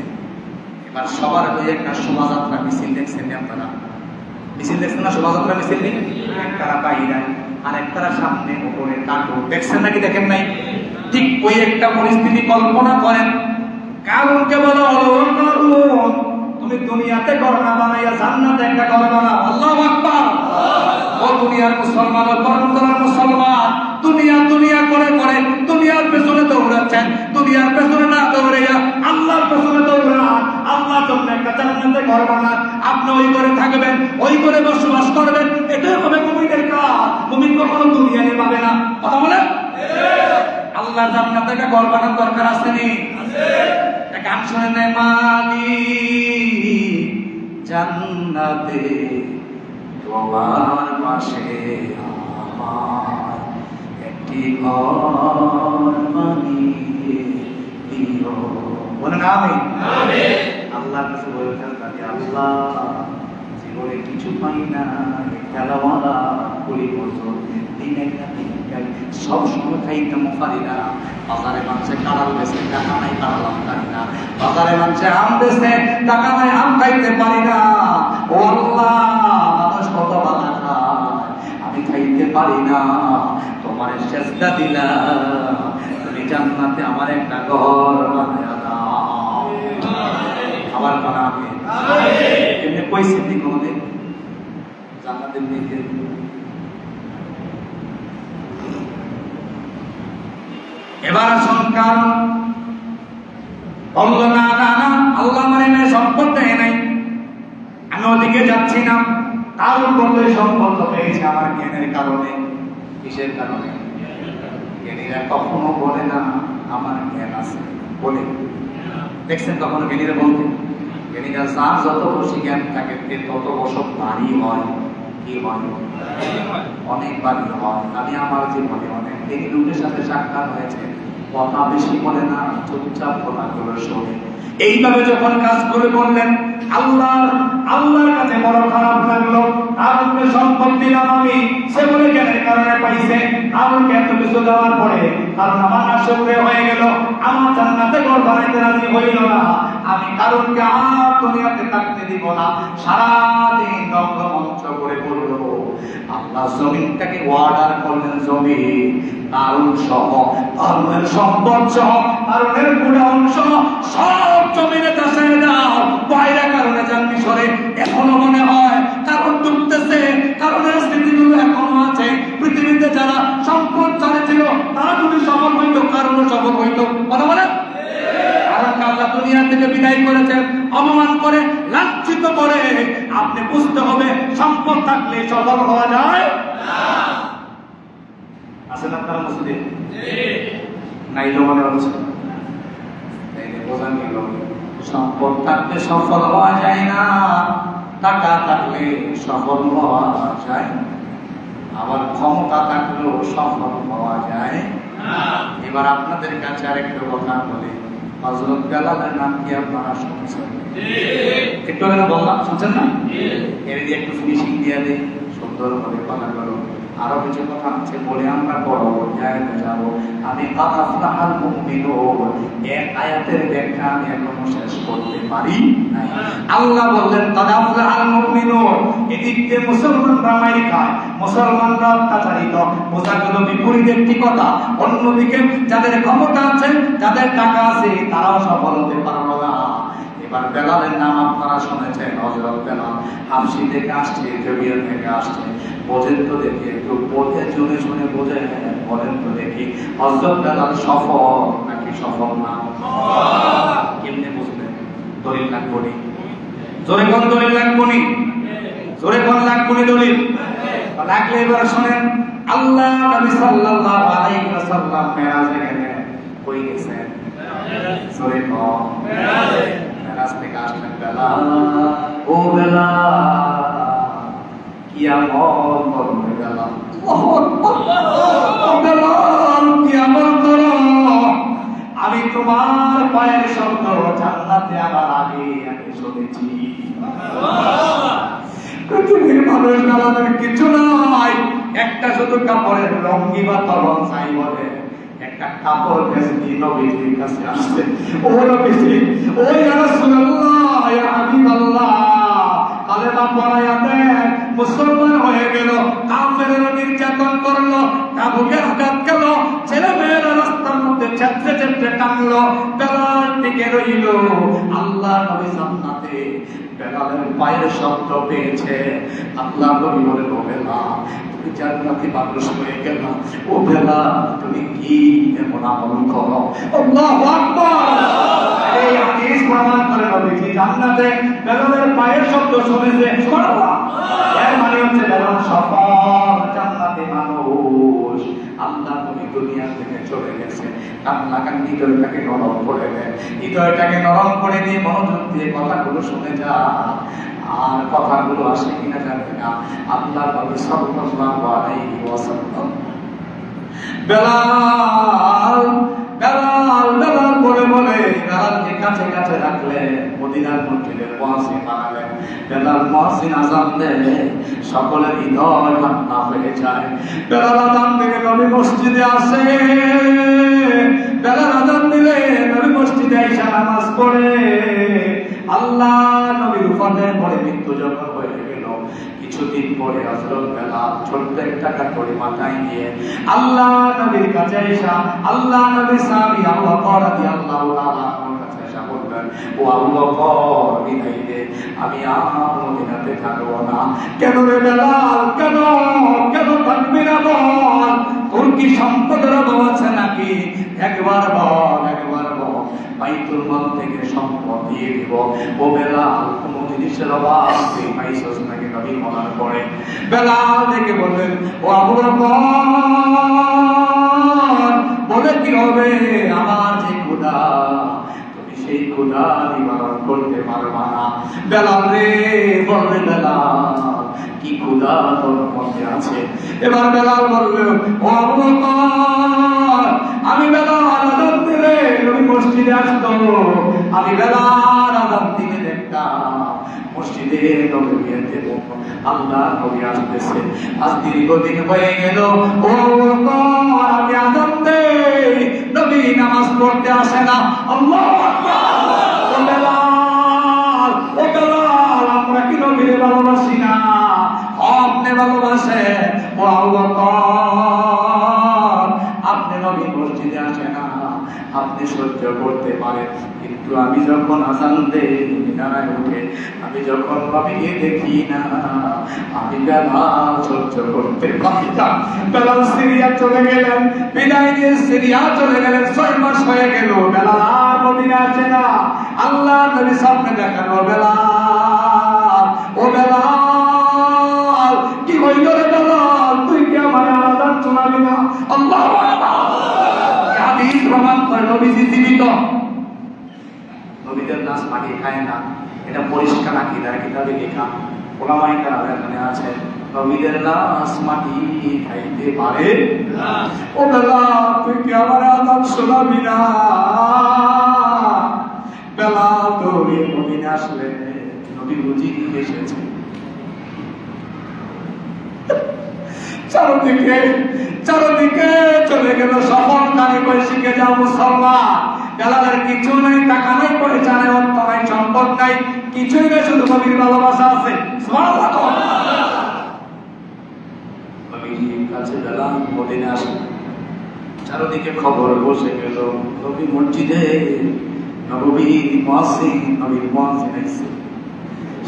এবার সবার ওই একটা শোভাযাত্রা মিছিল দেখছেন আপনারা, মিছিল দেখছেন না, শোভাযাত্রা মিছিল নেই, একটারা বাইরে আর একটারা সামনে উপরে কাটো, দেখছেন নাকি দেখেন নাই? ঠিক ওই একটা পরিস্থিতি কল্পনা করেন। কারণকে বলো কারণ তুমি দুনিয়াতে ঘর না বানাইয়া জান্নাতে একটা ঘর বানাও। আল্লাহু আকবার। ও দুনিয়ার মুসলমান, ও পরন্তরার মুসলমান, দুনিয়া দুনিয়া করে করে দুনিয়ার পেছনে দৌড়াচ্ছেন, দুনিয়ার পেছনে না দৌড়াইয়া আল্লাহর পেছনে দৌড়ান। আল্লাহর জন্য একটা জান্নাতে ঘর বানান, আপনি ওই করে থাকবেন, ওই করে বসবাস করবেন, এটাই হবে মুমিনের কাজ। মুমিন কখনো দুনিয়া নিয়ে পাবে না, কথা বলেন। আল্লাহর জান্নাতে একটা ঘর বানানোর দরকার আছে নি? একটা গান শুনে নেয়, মালি জান্নাতে তোমার পাশে আমার একটি ঘর বানিয়ে দিও। বলেন আমিন। আল্লাহর কাছে বলতেন, আল্লাহ জীবনে কিছু পাই না, খেলাওয়ালা করি বছর দিনের সব সময় খাইতে পারি না। বাজারে মানুষে কাঁড়াল বেছে টাকা নাই, কাঁড়াল আম খাই না। বাজারে মানুষে আম বেছে টাকা নাই, আম খাইতে পারি না। ও আল্লাহ, মানুষ কত বাধা খায়, আমি খাইতে পারি না। তোমার সেজদা দিলাম, তুমি জান্নাতে আমার একটা ঘর বানায়া দাও। আবার বানাবে এমনি কইছে নি কোনদিন জান্নাতের নিতে? এবার আসুন, কারণ বলল না না না, আল্লাহ মানে না, সম্পদ দেয় নাই, আমি ওদিকে যাচ্ছি না। তার উপরে সম্পদ পেয়েছে আমার জ্ঞানের কারণে। কিসের কারণে? জ্ঞানীরা কখনো বলে না আমার জ্ঞান আছে বলে। দেখছেন কখনো জ্ঞানীরা বলতে? জ্ঞানীরা যার যত বেশি জ্ঞান থাকে তত বছর ভারী হয়। কি হয়? অনেক ভারী হয়। আমি আমার জীবনে অনেক জ্ঞানী লোকের সাথে সাক্ষাৎ হয়েছে, কথা বেশি বলে না, চুপচাপ কথা করে শোনে। এইভাবে যখন কাজ করে বললেন, আল্লাহর কাছে বড় খারাপ লাগলো। আমাকে সম্পদ দিলাম আমি, সে বলে জ্ঞানের কারণে পাইছে। আমাকে এত কিছু দেওয়ার পরে কারণ আমার নাশকরে হয়ে গেল, আমার জান্নাতে ঘর বানাইতে রাজি হইল না। আমি কারণকে আর দুনিয়াতে থাকতে দিব না। সারাদিন রঙ্গমঞ্চ করে বলল। আল্লাহ জমিনটাকে অর্ডার করলেন, জমিন কারণ সহ, কারণের সম্পদ সহ, কারণের গুণায়ন সহ সব জমিনে চাষে দাও। বাইরে কারণে যান মিশরে, এখনো মনে হয় কারণ ডুবতেছে, কারণের স্মৃতিগুলো এখনো আছে। পৃথিবীতে যারা সম্পদ চালিয়েছিল তারা যদি সফল হইতো, কারণও সফল হইতো। কথা বলে আল্লাহ দুনিয়া থেকে বিদায় করেছেন অপমান করে, লাঞ্ছিত করে। আপনি বুঝতে হবে সম্পদ থাকলে সফল হওয়া যায় না। আছেন আপনারা মসজিদে? নাই তো মনে হচ্ছে বোঝা গেল, সম্পদ থাকলে সফল হওয়া যায় না, টাকা থাকলে সফল হওয়া যায়, আবার ক্ষমতা থাকলেও সফল হওয়া যায় না। এবার আপনাদের কাছে আরেকটা কথা বলি, হযরত বেলালের নাম কি আপনারা শুনছেন? একটু আগে বললাম, শুনছেন না? এর দিয়ে একটু ফিনিশিং দিয়ে দেই, সুন্দর ভাবে কথা বলো। আরো কিছু কথা আছে বলে আমরা বড় জায়গায় যাব। আমি আফলাহাল মুমিনুন এই আয়াতের ব্যাখ্যা আমি এখনো শেষ করতে পারি নাই। আল্লাহ বললেন আফলাহাল মুমিনুন, এদিকে মুসলমানরা মাইর খায়, মুসলমানরা অত্যাচারিত, বোঝা গেল বিপরীত একটি কথা। অন্যদিকে যাদের ক্ষমতা আছে, যাদের টাকা আছে, তারাও সফল হতে পারলো না। এবার বেলালের নাম আপনারা শুনেছেন, হযরত বেলাল হাবশী থেকে আসছে, ইথিওপিয়া থেকে আসছে। বোঝেন তো দেখি, একটু বোঝে, শুনে শুনে বোঝেন, বলেন তো দেখি হযরত বেলাল সফল নাকি সফল না? কেমনে বুঝবেন? দলিল লাগবনি, জোরে কোন দলিল লাগবনি, জোরে কোন লাগবনি দলিল লাগলে এবার শুনেন। আল্লাহ নবী সাল্লাল্লাহু আলাইহি ওয়াসাল্লাম মেরাজে গেলেন, কই গেছেন? জোরে কোন মেরাজে। মেরাজ থেকে আসলেন বেলাল, ও বেলাল কি আমল করবে বেলাল? আল্লাহু আকবার। ও বেলাল কি আমল করো? আমি তোমার পায়ের শব্দ জান্নাতে আমার আগে আমি শুনেছি। পৃথিবীর মানুষ আমাদের কিছু নাই, একটা শুধু কাপড়ের লঙ্গি বা তরল চাই বলে, একটা কাপড় ভেস্তি নবীজির কাছে আসছে। ও নবীজি, ও ইয়া রাসূলুল্লাহ, ইয়া হাবিবাল্লাহ, কালেমা পড়ায়া দেন, মুসলমান হয়ে গেল, কাফেরেরা নির্যাতন করলো, তাবুকের আঘাত গেল, ছেলে মেয়েরা রাস্তার মধ্যে চেপে চেপে টানলো, বেলাল টিকে রইল। আল্লাহ নবী জান্নাতে বেলালের পায়ের শব্দ পেয়েছে। আল্লাহ নবী বলে, ও বেলাল, তুমি জান্নাতি মানুষ হয়ে গেল। ও বেলাল, তুমি কি এমন আমল করো? আল্লাহু আকবার। এই হাদিস প্রমাণ করে নবীজি জান্নাতে বেলালের পায়ের শব্দ শুনেছে। সুবহানাল্লাহ। এর মানে হচ্ছে বেলাল সফল জান্নাতি মানুষ। আল্লাহ নবী দুনিয়া থেকে চলে গেছে, কান্নাকান্নি হৃদয়টাকে নরম করে দেন, হৃদয়টাকে নরম করে দিয়ে মনোযোগ দিয়ে কথাগুলো শুনে যা। আর কথাগুলো আসে কিনা জানি না। আল্লাহ নবী সাল্লাল্লাহু আলাইহি ওয়াসাল্লাম বেলাল বেলাল বেলাল বলে বলে বেলালকে কাছে কাছে রাখলেন, মদিনার মসজিদের মুয়াজ্জিন বানালেন। বেলাল মুয়াজ্জিন আযান দেয়, সকলের হৃদয় ঠান্ডা হয়ে যায়। বেলাল আযান থেকে নবী মসজিদে আসে, বেলাল আযান দিলে নবী মসজিদে এসে নামাজ পড়ে। আল্লাহ নবীর উফাতের পরে মৃত্যু যখন হয়ে গেল, কিছুদিন পরে হযরত বেলাল ছোট্ট একটা কাপড়ে মাথায় নিয়ে আল্লাহ নবীর কাছে এসে আল্লাহ নবীর সাহাবী আবু বকর রাদিয়াল্লাহু তাআলা আনহুর কাছে এসে বললেন, ও আবু বকর, বিদায় দে, আমি আর মদিনাতে থাকবো না। কেন রে বেলাল, কেন কেন থাকবি না বল? তোর কি সম্পদের অভাব আছে নাকি? একবার বল, একবার বল, বাইতুল মাল থেকে সম্পদ দিয়ে দিব। ও বেলাল, কোন জিনিসের অভাব তুই পাইছস নাকি? নবী মনে পড়ে। বেলাল দেখে বললেন, ও আবু বকর, বলে কি হবে? আমার যে ক্ষুধা, তুমি সেই ক্ষুধা নিবারণ করতে পারবা না। বেলাল রে, বলবে বেলাল, কি ক্ষুধা তোর মধ্যে আছে? এবার বেলাল বলল, ও আবু বকর, আমি বেলাল আযান দিলে নবী মসজিদে আসতো, আমি বেলাল আযান দিলে দেখতাম মসজিদে নবী যেত। আল্লাহ নবী আসতেছে, আজ দীর্ঘদিন হয়ে গেল। ও বকর, আমি আযান দেই, নবী নামাজ পড়তে আসে না। আল্লাহু আকবার। ও বেলাল, ও বেলাল, আমরা কি নবীকে ভালোবাসি না? আপনি ভালোবাসে। ও আবু বকর, আপনি নবী মসজিদে আসে না, আপনি সহ্য করতে পারেন, কিন্তু আমি যখন আযান দেই মিনারায় উঠে, আমি যখন নবীকে দেখি না, আমি বেলাল সহ্য করতে পারি না। বেলাল সিরিয়া চলে গেলেন, বিদায় দিয়ে সিরিয়া চলে গেলেন। 6 মাস হয়ে গেল, বেলাল আর মদিনা আসে না। আল্লাহ নবী সামনে দেখানো, বেলাল, ও বেলাল, কি হইল রে বেলাল, তুই কি আমার আযান শোনাবি না? আল্লাহু আকবার। হাদিস প্রমাণ করে নবীজি জীবিত। নবীদের লাশ মাটি খায় না, এটা পরিষ্কার আকীদার কিতাবে লেখা। ওলামায়ে কেরামের এখানে আছে, নবীদের লাশ মাটি খাইতে পারে না। ও বেলাল, তুই কি আমার আযান শোনাবি না? বেলাল দৌড়ে মদিনা আসলে, নবী বুঝি এসেছে। চারদিকে চারদিকে চলে গেল সফল কানে কই শিখে যাও মুসলমান। বেলালের কিছু নাই, টাকা নাই, পয়সা নাই, অর্থ নাই, সম্পদ নাই, কিছুই নেই, শুধু নবীর ভালোবাসা আছে। সুবহানাল্লাহ। নবীর কাছে বেলাল মদিনা আসে, চারদিকে খবর বসে গেল, নবী মসজিদে নবী মুয়াজ্জিন, নবীর মুয়াজ্জিন আইছে।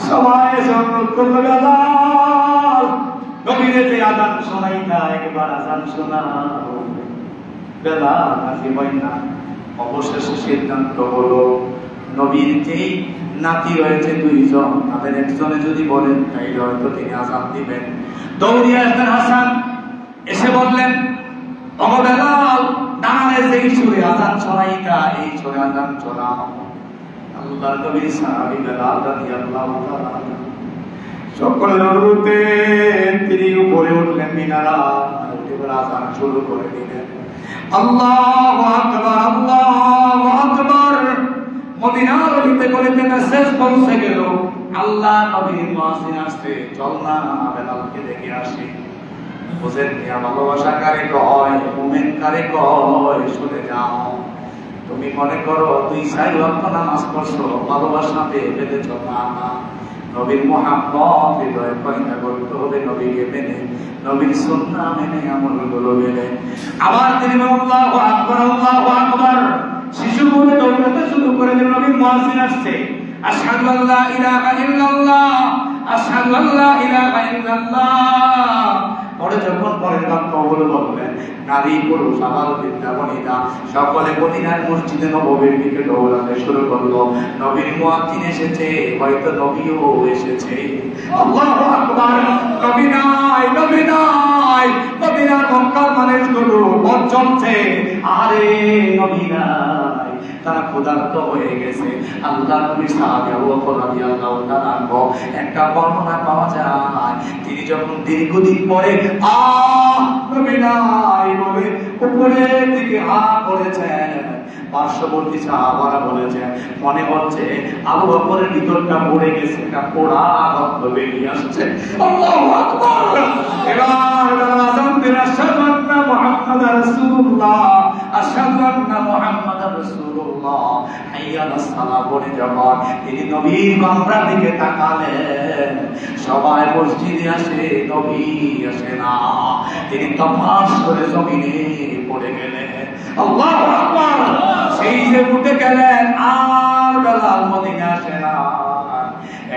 সবাই অনুরোধ করলো, বেলাল, নবীর যে আযান শোনাই না, একবার আযান শোনাও। বেলাল রাজি হয় না। অবশেষে সিদ্ধান্ত হলো, নবীর যেই নাতি রয়েছে 2 জন, তাদের একজনে যদি বলেন তাইলে হয়তো তিনি আযান দিবেন। দৌড়িয়ে আসলেন হাসান, এসে বললেন, ও বেলাল, ডানে যেই সুরে আযান শোনাইতা, এই সুরে আযান শোনাও। আল্লাহর নবীর সাহাবী বেলাল রাদিয়াল্লাহু তাআলা সকলের অনুরোধে তিনি উপরে উঠলেন মিনারায়, এবার আযান শুরু করে দিলেন। আল্লাহু আকবার, আল্লাহু আকবার। মদিনার অলিতে গলিতে মেসেজ পৌঁছে গেল, আল্লাহ নবীর মুয়াজ্জিন আসছে, চল না বেলালকে দেখে আসি। বুঝেন মিয়া, ভালোবাসা কারে কয়, মুমিন কারে কয়, শুনে যাও। তুমি মনে করো 2 ওয়াক্ত নামাজ পড়ছো, ভালোবাসা পেয়ে পেয়েছো, না না, নবীর মুহাব্বত হৃদয়ে পয়দা করতে হবে। নবীকে মেনে, নবীর সুন্নাহ মেনে আমলগুলো মেনে। আবার তিনি আল্লাহু আকবার, আল্লাহু আকবার শিশু বলে দৌড়াতে শুরু করে দিলেন। নবীর মুয়াজ্জিন আসছে, আশহাদু আল্লা ইলাহা ইল্লাল্লাহ, আশহাদু আল্লা ইলাহা ইল্লাল্লাহ। পরে যখন পরের বাক্যগুলো বললেন, নারী পুরুষ আবাল বৃদ্ধা বনিতা সকলে মদিনার মসজিদে নববীর দিকে দৌড়াতে শুরু করলো। নবীর মুয়াজ্জিন এসেছে, হয়তো নবীও এসেছে। আল্লাহু আকবার। নবী নাই, নবী নাই। মদিনার মক্কার মানুষগুলো পথ চলছে, আরে নবী নাই। তারা ক্ষুধার্ত হয়ে গেছে। আল্লাহ নবীর সাহাবী আবু বকর রাদিয়াল্লাহু তাআলা একটা বর্ণনা পাওয়া যায়, তিনি যখন দীর্ঘদিন পরে নবী নাই বলে উপরের দিকে করেছেন, পার্শ্ববর্তী সাহাবারা বলেছেন মনে হচ্ছে আবু বকরের ভিতরটা পড়ে গেছে, একটা পোড়া রক্ত বেরিয়ে আসছে। আল্লাহু আকবার। এবার আযান দিন, আশহাদু আন্না মুহাম্মাদার রাসূলুল্লাহ, আশহাদু আন্না মুহাম্মাদার রাসূলুল্লাহ, হাইয়া আলাস সালাহ বলে যখন তিনি নবীর কবরের দিকে তাকালেন, সবাই মসজিদে আসে, নবী আসে না। তিনি তফাস করে জমিনে পড়ে গেলেন। আল্লাহু আকবার। সেই যে উঠে গেলেন, আর বেলাল মদিনা আসে না।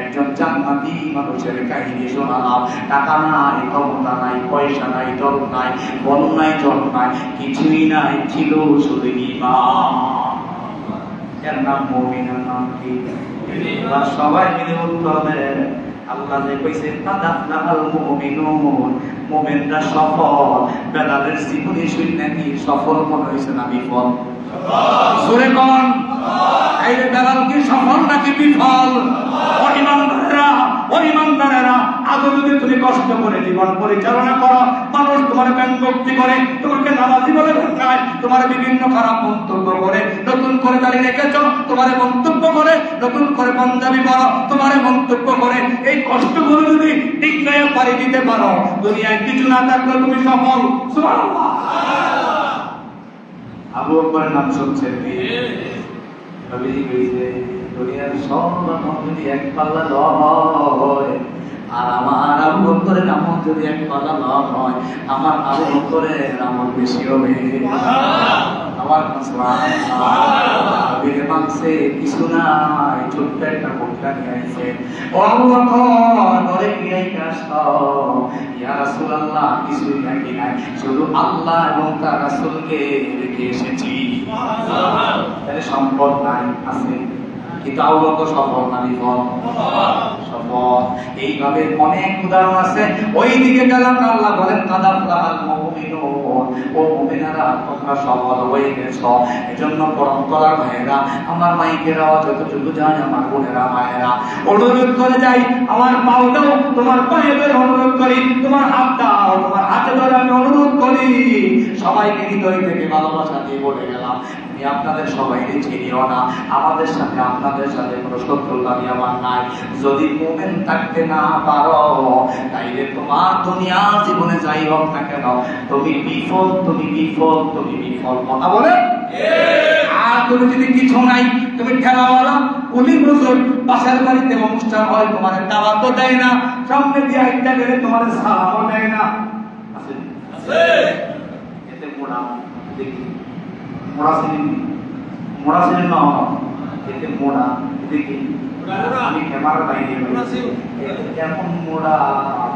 একজন জান্নাতি মানুষের কাহিনী শোনালাম। টাকা নাই, ক্ষমতা নাই, পয়সা নাই, দল নাই, বল নাই, জল নাই, কিছুই নাই, ছিল শুধু ঈমান। এর নাম মুমিন। এর নাম কি? এবার সবাই মিলে উত্তর দেন, আল্লাহ যে কইছে তাদাফনাল মুমিনুন, মুমিনরা সফল। বেলালের জীবনী শুনে কি সফল মনে হইছে না বিফল? জোরে কোন? এইরে বেলাল কি সফল নাকি বিফল? ও ইমানদারেরা, ও ইমানদারেরা, আজও যদি তুমি কষ্ট করে জীবন পরিচালনা করো, মানুষ তোমার ব্যঙ্গোক্তি করে, তোমাকে নামাজি বলে ঠকায়, তোমার বিভিন্ন খারাপ মন্তব্য করে, নতুন করে দাঁড়িয়ে রেখেছ, তোমার মন্তব্য করে, নতুন করে পাঞ্জাবি পরো, তোমার মন্তব্য করে, এই কষ্টগুলো যদি ঠিক নয় পারি দিতে পারো, দুনিয়ায় কিছু না থাকলে তুমি সফল। সুবহানাল্লাহ। আবু বকরের নাম শুনছেন? নবীজি কইছে দুনিয়ার সব রকম যদি এক পাল্লা হয়, আর আমার আবু বকরের আমল যদি এক পাল্লা হয়, আমার আবু বকরের আমল বেশি হবে। আমার নবীর মাংসে কিছু নাই, ছোট্ট একটা কোটটা নিয়ে আইছে। ও আবু বকর ঘরে গিয়ে আসো, ইয়া রাসূলুল্লাহ কিছুই নাকি নাই, শুধু আল্লাহ এবং তার রাসূলকে রেখে এসেছি। তাহলে সম্পদ নাই, আছে, কিন্তু আবু বকর সফল না বিফল? সফল। এইভাবে অনেক উদাহরণ আছে। ওই দিকে গেলাম, আল্লাহ বলেন কাদাফলাল মুমিনুন, ও মুমিনারা তোমরা সফল হয়ে গেছো। এজন্য পরম্পরার ভাইয়েরা, আমার মাইকেরা যতটুকু যায়, আমার বোনেরা মায়েরা অনুরোধ করে যাই, আমার পাও দাও, তোমার পায়ে ধরে অনুরোধ করি, তোমার হাত দাও, তোমার হাতে ধরে আমি অনুরোধ করি। সবাইকে হৃদয় থেকে ভালোবাসা দিয়ে বলে গেলাম, আমি আপনাদের সবাইকে চিনিও না, আমাদের সাথে আপনাদের সাথে কোনো শত্রুতা আমার নাই। যদি মুমিন থাকতে না পারো, তাইলে তোমার দুনিয়া জীবনে যাই হোক না কেন, তুমি বিফল, তুমি বিফল, তুমি বিফল। কথা বলে? আর তুমি যদি কিছু নাই, তুমি ঠেলাওয়ালা, কুলি হুজুর, পাশের বাড়িতে অনুষ্ঠান হয়, তোমার দাওয়াত তো দেয় না, সামনে দিয়ে আইটা গেলে তোমার সালামও দেয় না। আছে? এতে মোড়া দেখি, মোড়া সিনেমা না, এতে মোড়া দেখি, আমি ক্যামেরা বাইরে এমন মোড়া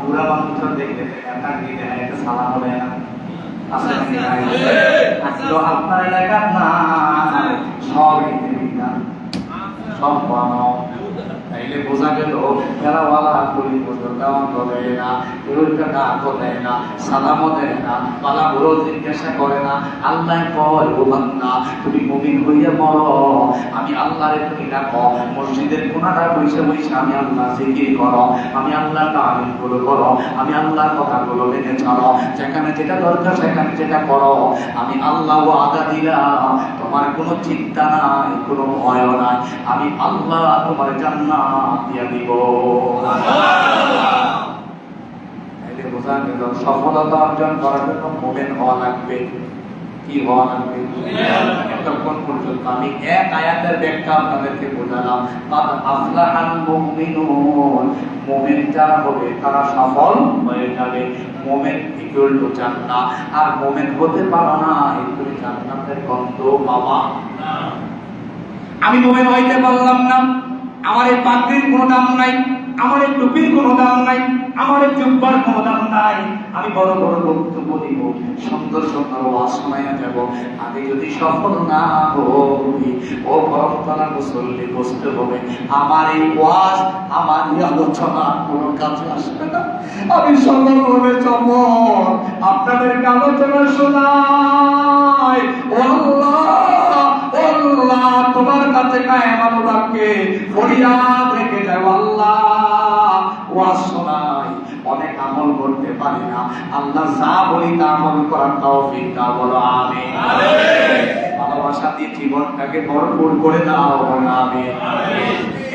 বুড়া মানুষ দেখলে একটা সালাম হবে না। আপনার এলাকার না সব সব বানো, তাইলে বোঝা গেল খেলাওয়ালা করি দেয় না, দেয় না, সালামও দেয় না, পালা বড় জিজ্ঞাসা করে না। আল্লাহ কয় ও বান্দা, তুমি মুমিন হইয়া মরো, আমি আল্লাহরে তুমি ডাকো, মসজিদের কোনাটা বসে বসে আমি আল্লাহ জিকির করো, আমি আল্লাহ তাআলিমগুলো করো, আমি আল্লাহর কথাগুলো মেনে চলো, যেখানে যেটা দরকার সেখানে যেটা করো, আমি আল্লাহ ওয়াদা দিলাম তোমার কোনো চিন্তা নাই, কোনো ভয় নাই, আমি আল্লাহ তোমার জান্নাত দিয়া দিব। বোঝা গেল সফলতা অর্জন করার জন্য মুমিন হওয়া লাগবে। কি হওয়া লাগবে? এতক্ষণ পর্যন্ত আমি এক আয়াতের ব্যাখ্যা আপনাদেরকে বোঝালাম। আফলাহাল মুমিনুন, মুমিন যারা হবে তারা সফল হয়ে যাবে। মুমিন ইকুয়াল টু জান্নাত, আর মুমিন হতে পারো না এগুলি জান্নাতের গন্ধ বাবা না। আমি মুমিন হইতে পারলাম না, আমার এই পাগড়ির কোনো দাম নাই, আমার এই টুপির কোনো দাম নাই, আমার এই জুব্বার কোনো দাম নাই, আমি বড় বড় বক্তব্য দিব, সুন্দর সুন্দর ওয়াজ শোনাইয়া যাব, আমি যদি সফল না হই, ও ভক্তরা মুসল্লি বুঝতে হবে আমার এই ওয়াজ, আমার এই আলোচনা কোনো কাজে আসবে না। আমি সফলভাবে যাব, আপনাদেরকে আলোচনা শোনাই, ও আল্লাহ ও আল্লাহ তোমার কাছে কায়মানুল্লাহকে ফরিয়াদ রেখে যাও আল্লাহ, ওয়াজ শোনাই, অনেক আমল করতে পারি না, আল্লাহ যা বলি তা আমল করার তৌফিক দাও, বলো আমিন। ভালোবাসা দিয়ে জীবনটাকে ভরপুর করে দাও, বলো আমিন।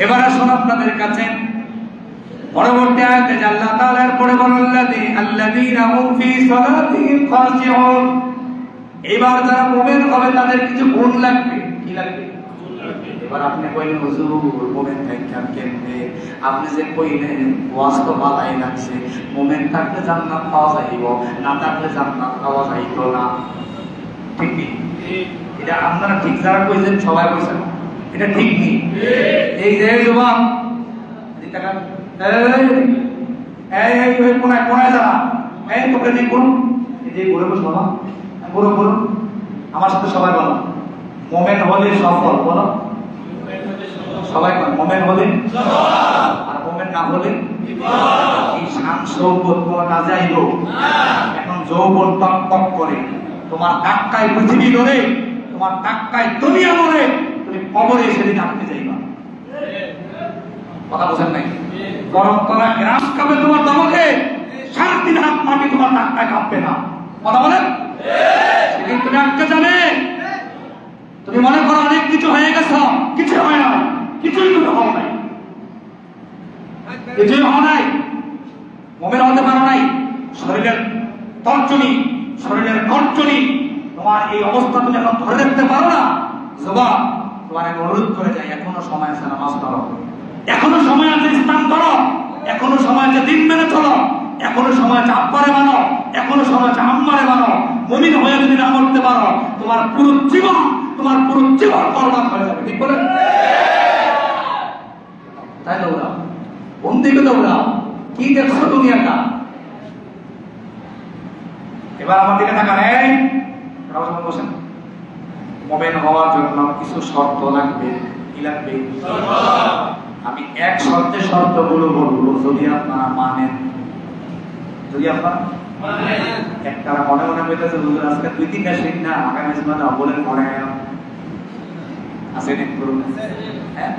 এবার আসুন আপনাদের কাছে পরবর্তী আয়াতে আল্লাহ তাআলা পরে বলেন আল্লাযীনা হুম ফী সালাতিহিম খাশিউন। এবার যারা মুমিন হবে তাদের কিছু গুণ লাগবে। কি লাগবে? এবার আপনি কইলেন হুজুর মুমিন থাকতাম কেমনে? আপনি যে কইলেন ওয়াজ তো ভালাই লাগছে, মুমিন থাকলে জান্নাত পাওয়া যাইব, না থাকলে জান্নাত পাওয়া যাইতো না, ঠিক কি? এটা আপনারা ঠিক যারা কইছেন সবাই কইছেন, এটা ঠিক কি? এই যে যুবক কোনায় যারা তোকে নিয়ে কোন এই যে ঘুরে বসো বাবা, ঘুরো ঘুরো আমার সাথে সবাই বলো মোমেন হলে সফল, বলো সবাই মোমেন হলে, আর মোমেন না হলে এই শান সৌবত তোমার কাজে আইব। এখন যৌবন টক টক করে, তোমার টাক্কায় পৃথিবী ধরে, তোমার টাক্কায় দুনিয়া ধরে, তুমি কবরে সেদিন আটকে যাইবা। কথা বলেন নাই? বরং তোমার গ্রাম কাঁপে তোমার দমকে, 7 হাত মাটি তোমার টাক্কায় কাঁপবে না। কথা বলেন? সেদিন তুমি আটকে যাবে। তুমি মনে করো অনেক কিছু হয়ে গেছে, কিছু হয় না, কিছুই তুমি হও নাই, কিছুই হও নাই, মুমিন হতে পারো নাই, শরীরের তর্জনী, শরীরের গর্জনী, তোমার এই অবস্থা তুমি এখন ধরে রাখতে পারো না। যুবক তোমার আমি অনুরোধ করে যাই, এখনো সময় আছে নামাজ পড়ো, এখনো সময় আছে ইসলাম করো, এখনো সময় আছে দিন মেনে চলো, এখনো সময় আছে আব্বারে মানো, এখনো সময় আছে আম্মারে মানো। মুমিন হয়ে যদি না মরতে পারো, তোমার পুরো জীবন বরবাদ হয়ে যাবে। ঠিক বলেন? তাই দৌড়াও, কোন দিকে দৌড়াও? কি দেখছো দুনিয়াটা? এবার আমার দিকে তাকান, এই বসেন। মুমিন হওয়ার জন্য কিছু শর্ত লাগবে। কি লাগবে? আমি এক শর্তগুলো বলবো, যদি আপনারা মানেন, যদি আপনারা একটা মনে মনে বলতেছে হুজুর আজকে 2-3টা শিখ না, আগামী জুমাতে বলেন মনে আছে নেন করুন, হ্যাঁ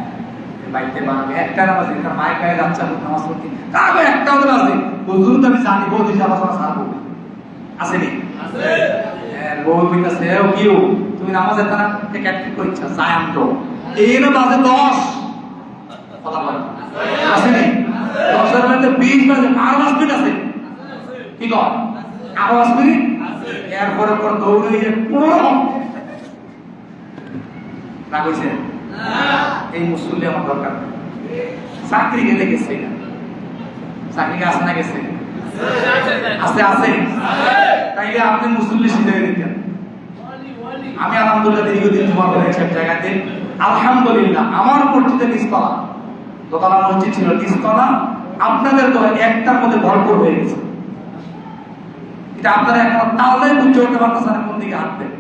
বাইতে বানাবে একটা নামাজ, এটা মায়ের গায়ে যাচ্ছে নামাজ পড়তে, কারো একটা ওদের আছে হুজুর তো আমি জানি বহুত হিসাব আছে সারবো, আছে নি? আছে। হ্যাঁ বহু কইতাছে ও কিও তুমি নামাজ এত না থেকে এক করে ইচ্ছা যায় তো এই না বাজে 10 কথা বলেন আছে নি? 10 এর মধ্যে 20 বাজে আর 5 মিনিট আছে, কি কর আর 5 মিনিট আছে, এরপরে পর দৌড়ে যে পুরো না কইছে না, এই মুসল্লি আমার দরকার। চাকরি গেলে গেছে না, চাকরি আসে না গেছে, আছে আছে, তাইলে আপনি মুসল্লি শিখে দিতেন। আমি আলহামদুলিল্লাহ দীর্ঘদিন জমা করে এক জায়গাতে, আলহামদুলিল্লাহ আমার মসজিদে নিচতলা, দোতলা মসজিদ ছিল, নিচতলা আপনাদের তো একটার মধ্যে ভরপুর হয়ে গেছে। এটা আপনারা এখন তাহলে বুঝতে উঠতে পারতেছেন কোন দিকে হাঁটবেন।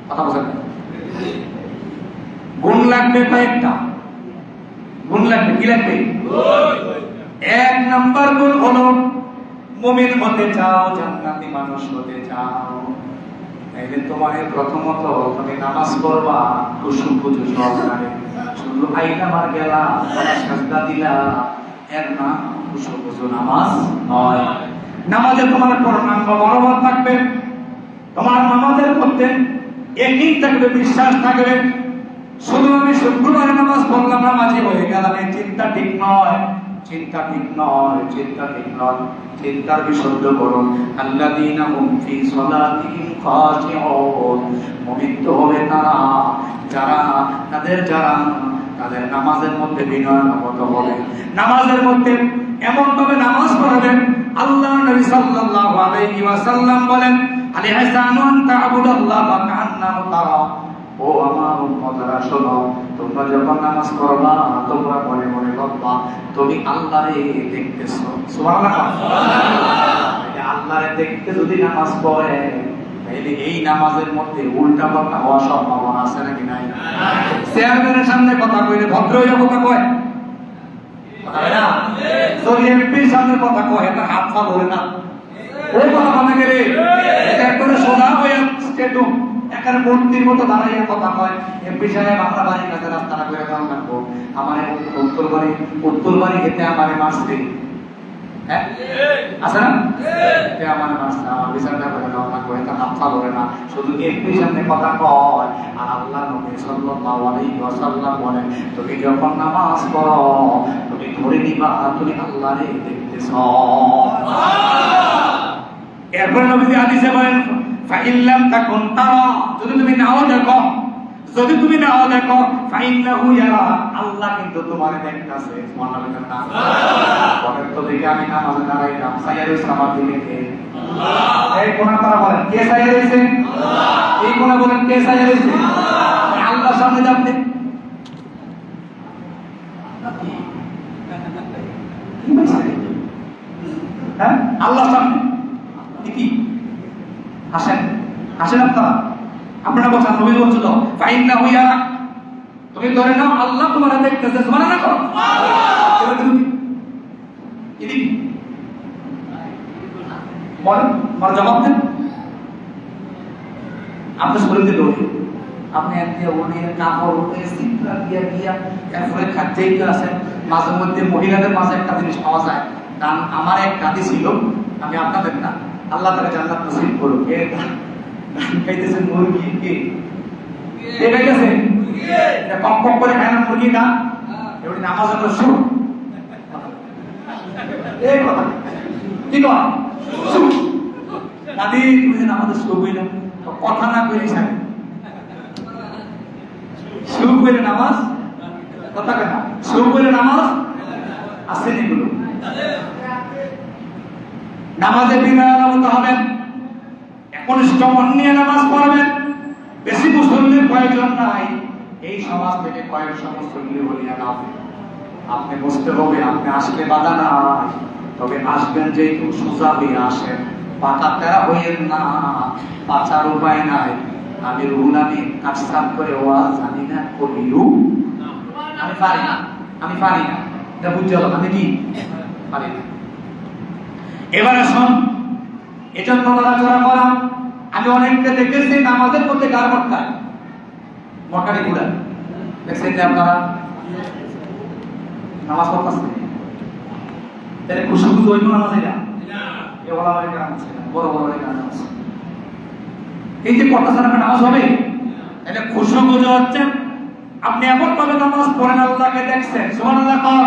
কথা বলছেন? গুণ লাগবে কয়েকটা, গুণ লাগবে। কি লাগবে? এক নাম্বার গুণ হলো মুমিন হতে চাও, জান্নাতি মানুষ হতে চাও, তাইলে তোমাকে প্রথমত তুমি নামাজ পড়বা খুশু খুশু সহকারে, শুধু আইনা মার গেলা সাজদা দিলা এর না খুশু খুশু নামাজ নয়। নামাজে তোমার পূর্ণাঙ্গ মনোভাব থাকবে, তোমার নামাজের মধ্যে একই থাকবে, বিশ্বাস থাকবে। শুধু আমি শুক্রবারে নামাজ পড়লাম নামাজি হয়ে গেলাম, এই চিন্তা ঠিক নয়, চিন্তা ঠিক নয়, চিন্তা ঠিক নয়। চিন্তার বিশুদ্ধ করুন। আল্লাযীনা হুম ফী সালাতিহিম খাশিউন। মুমিন তো হবে তারা যারা তাদের নামাজের মধ্যে বিনয়ের মতো হবে, নামাজের মধ্যে এমন ভাবে নামাজ পড়বেন আল্লাহর নবী সাল্লাল্লাহু আলাইহি ওয়াসাল্লাম বলেন আল ইহসানু আন তা'বুদাল্লাহা কাআন্নাহু তারা। ও আমার উম্মতরা শোনো, তোমরা যখন নামাজ পড়বা তোমরা মনে মনে ভাববা তুমি আল্লাহরে দেখতেছো। সুবহানাল্লাহ। আল্লাহরে দেখতে যদি নামাজ পড়ে তাহলে এই নামাজের মধ্যে উল্টা পাল্টা হওয়ার সম্ভাবনা আছে নাকি নাই? চেয়ারম্যানের সামনে কথা কইলে ভদ্র হইয়া কথা কয় না, যদি এমপির সামনে কথা কয় এটা হাত পা ধরে না, ওই কথা বলে গেলে এটা একবারে সোজা হয়ে স্টেটুম এখানে মূর্তির মতো দাঁড়াইয়া কথা কয়। এমপি সাহেব আমরা বাড়ির কাছে রাস্তাটা করে দেওয়া লাগবো, আমার উত্তর বাড়ি খেতে আমার মারছে, হ্যাঁ আছে না? আমার মারছে, আমার বিচারটা করে দেওয়া লাগবো, এটা হাত পা ধরে না, শুধু এমপির সামনে কথা কয়। আর আল্লাহ নবী সাল্লাল্লাহু আলাইহি ওয়াসাল্লাম বলেন তুমি যখন নামাজ পড়ো তুমি ধরে নিবা তুমি আল্লাহরে দেখতেছ। এরপর নবী হাদিসে বলেন ফাইল্লাম তাকুন তারা, যদি তুমি নাও দেখো ফাইন্নাহু ইয়ারা, আল্লাহ কিন্তু তোমারে দেখতাছে। সুবহানাল্লাহ। বলেন তো দেখি আমি নামাজে দাঁড়াইলাম সাইয়ারে সামাদ দিকে কে? আল্লাহ। এই কোন তারা বলেন কে সাইয়া রইছে? আল্লাহ। এই কোন বলেন কে সাইয়া রইছে? আল্লাহ। আল্লাহর সামনে যাবে হ্যাঁ আল্লাহর সামনে কি আসেন আপনারা বলছেন নবী বলছিল ফাইন্না হুয়া, তুমি ধরে নাও আল্লাহ তোমারে দেখতেছে। সুবহানাল্লাহ। এবার তুমি এদিক বলেন, আমার জবাব দেন। আপনি শরীরে দৌড়ে আপনি একদিকে উঠে কাপড় উঠে চিত্রা দিয়া এরপরে খাদ্যেই আছেন। মাঝে মধ্যে মহিলাদের মাঝে একটা জিনিস পাওয়া যায়, কারণ আমার এক দাদি ছিল, আমি আপনাদের না, আল্লাহ তাকে জান্নাত নসিব করুক, খাইতেছেন মুরগি, কে খাইতেছে কম কম করে খায় না মুরগি না, এবার নামাজ হলো শুরু এই কথা কি কয় দাদি তুমি নামাজে শুরু হইল কথা না কইলি সাথে শুরু করে নামাজ কথা কেন শুরু করে নামাজ আসেন এগুলো নামাজে বিনয়ের মতো হবেন, একনিষ্ঠ মন নিয়ে নামাজ পড়বেন, বেশি মুসল্লির প্রয়োজন নাই। এই সমাজ থেকে কয়েকশো মুসল্লি বলিয়া না, আপনি বুঝতে হবে আপনি আসলে বাধা নাই, তবে আসবেন যে একটু সোজা হয়ে আসেন, পাতা তেরা হইয়েন না, বাঁচার উপায় নাই। আমি রুহুলানি কাটসাপ করে ওয়াজ জানি না করিও আমি পারি না এটা বুঝতে হবে আমি কি পারি না। এবারে শোন, এজন্য নড়াচড়া করা, আমি অনেককে দেখেছি নামাজের মধ্যে গার মটকায় মটকারি ঘুরা দেখছেন যে আপনারা নামাজ পড়তেছে তাহলে খুশি খুশি হইল নামাজে যা এগুলো আমার গান আছে বড় বড় গান আছে, এই যে পড়তেছে না নামাজ হবে তাহলে খুশি খুশি হচ্ছে আপনি এমন ভাবে নামাজ পড়েন আল্লাহকে দেখছেন। সুবহানাল্লাহ।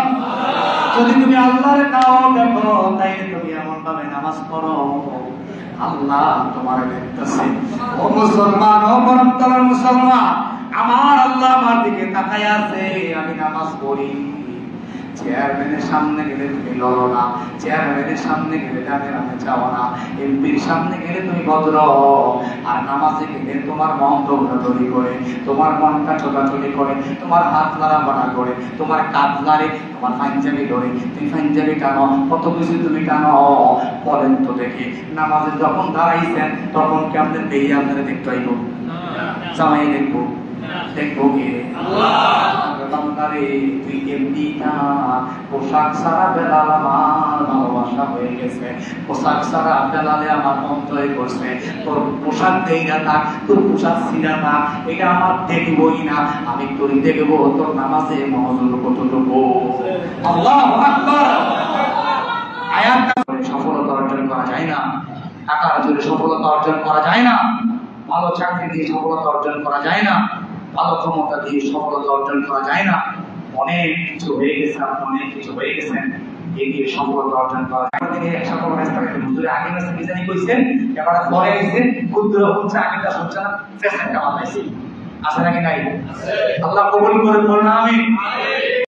যদি তুমি আল্লাহরে নাও দেখো তাইলে তুমি এমন ভাবে নামাজ পড়ো আল্লাহ তোমারে দেখতেছে। ও মুসলমান, ও পরমতলার মুসলমান, আমার আল্লাহ আমার দিকে তাকায় আছে, আমি নামাজ পড়ি। চেয়ারম্যানের সামনে গেলে তুমি লড়ো না, চেয়ারম্যানের সামনে গেলে ডানে ডানে যাও না, এমপির সামনে গেলে তুমি ভদ্র, আর নামাজে গেলে তোমার মন দৌড়াদৌড়ি করে, তোমার মনটা ছোটাছুটি করে, তোমার হাত লাড়াবাড়া করে, তোমার কাঁধ লাড়ে, তোমার পাঞ্জাবি ধরে, তুমি পাঞ্জাবি টানো, কত কিছু তুমি টানো। বলেন তো দেখি নামাজে যখন দাঁড়াইছেন তখন কি আপনাদের বেরিয়ে আপনারা দেখতে হইব? জামাই দেখবো কে? তুই এমনি না, পোশাক সারা বেলাল আমার ভালোবাসা হয়ে গেছে, পোশাক সারা বেলালে আমার মন জয় করছে, তোর পোশাক দেই না থাক, তোর পোশাক ছিঁড়া থাক, এটা আমার দেখবই না, আমি তোর দেখবো তোর নামাজে মনোযোগ কতটুকু। আল্লাহু আকবার। আয়াতটা সফলতা অর্জন করা যায় না, টাকার জোরে সফলতা অর্জন করা যায় না, ভালো চাকরি দিয়ে সফলতা অর্জন করা যায় না, ভালো ক্ষমতা দিয়ে সফলতা অর্জন করা যায় না। অনেক কিছু হয়ে গেছে, আপনি অনেক কিছু হয়ে গেছেন, এগিয়ে সফলতা অর্জন করা যায়। সকল রাস্তাকে হুজুরে আগে কাছে বিজানি কইছেন, এবার পরে আইছে ক্ষুদ্র হচ্ছে আগেটা হচ্ছে না, ফেসেন্টটা মাথাইছে আছে নাকি নাই? আল্লাহ কবুল করে বলুন আমিন।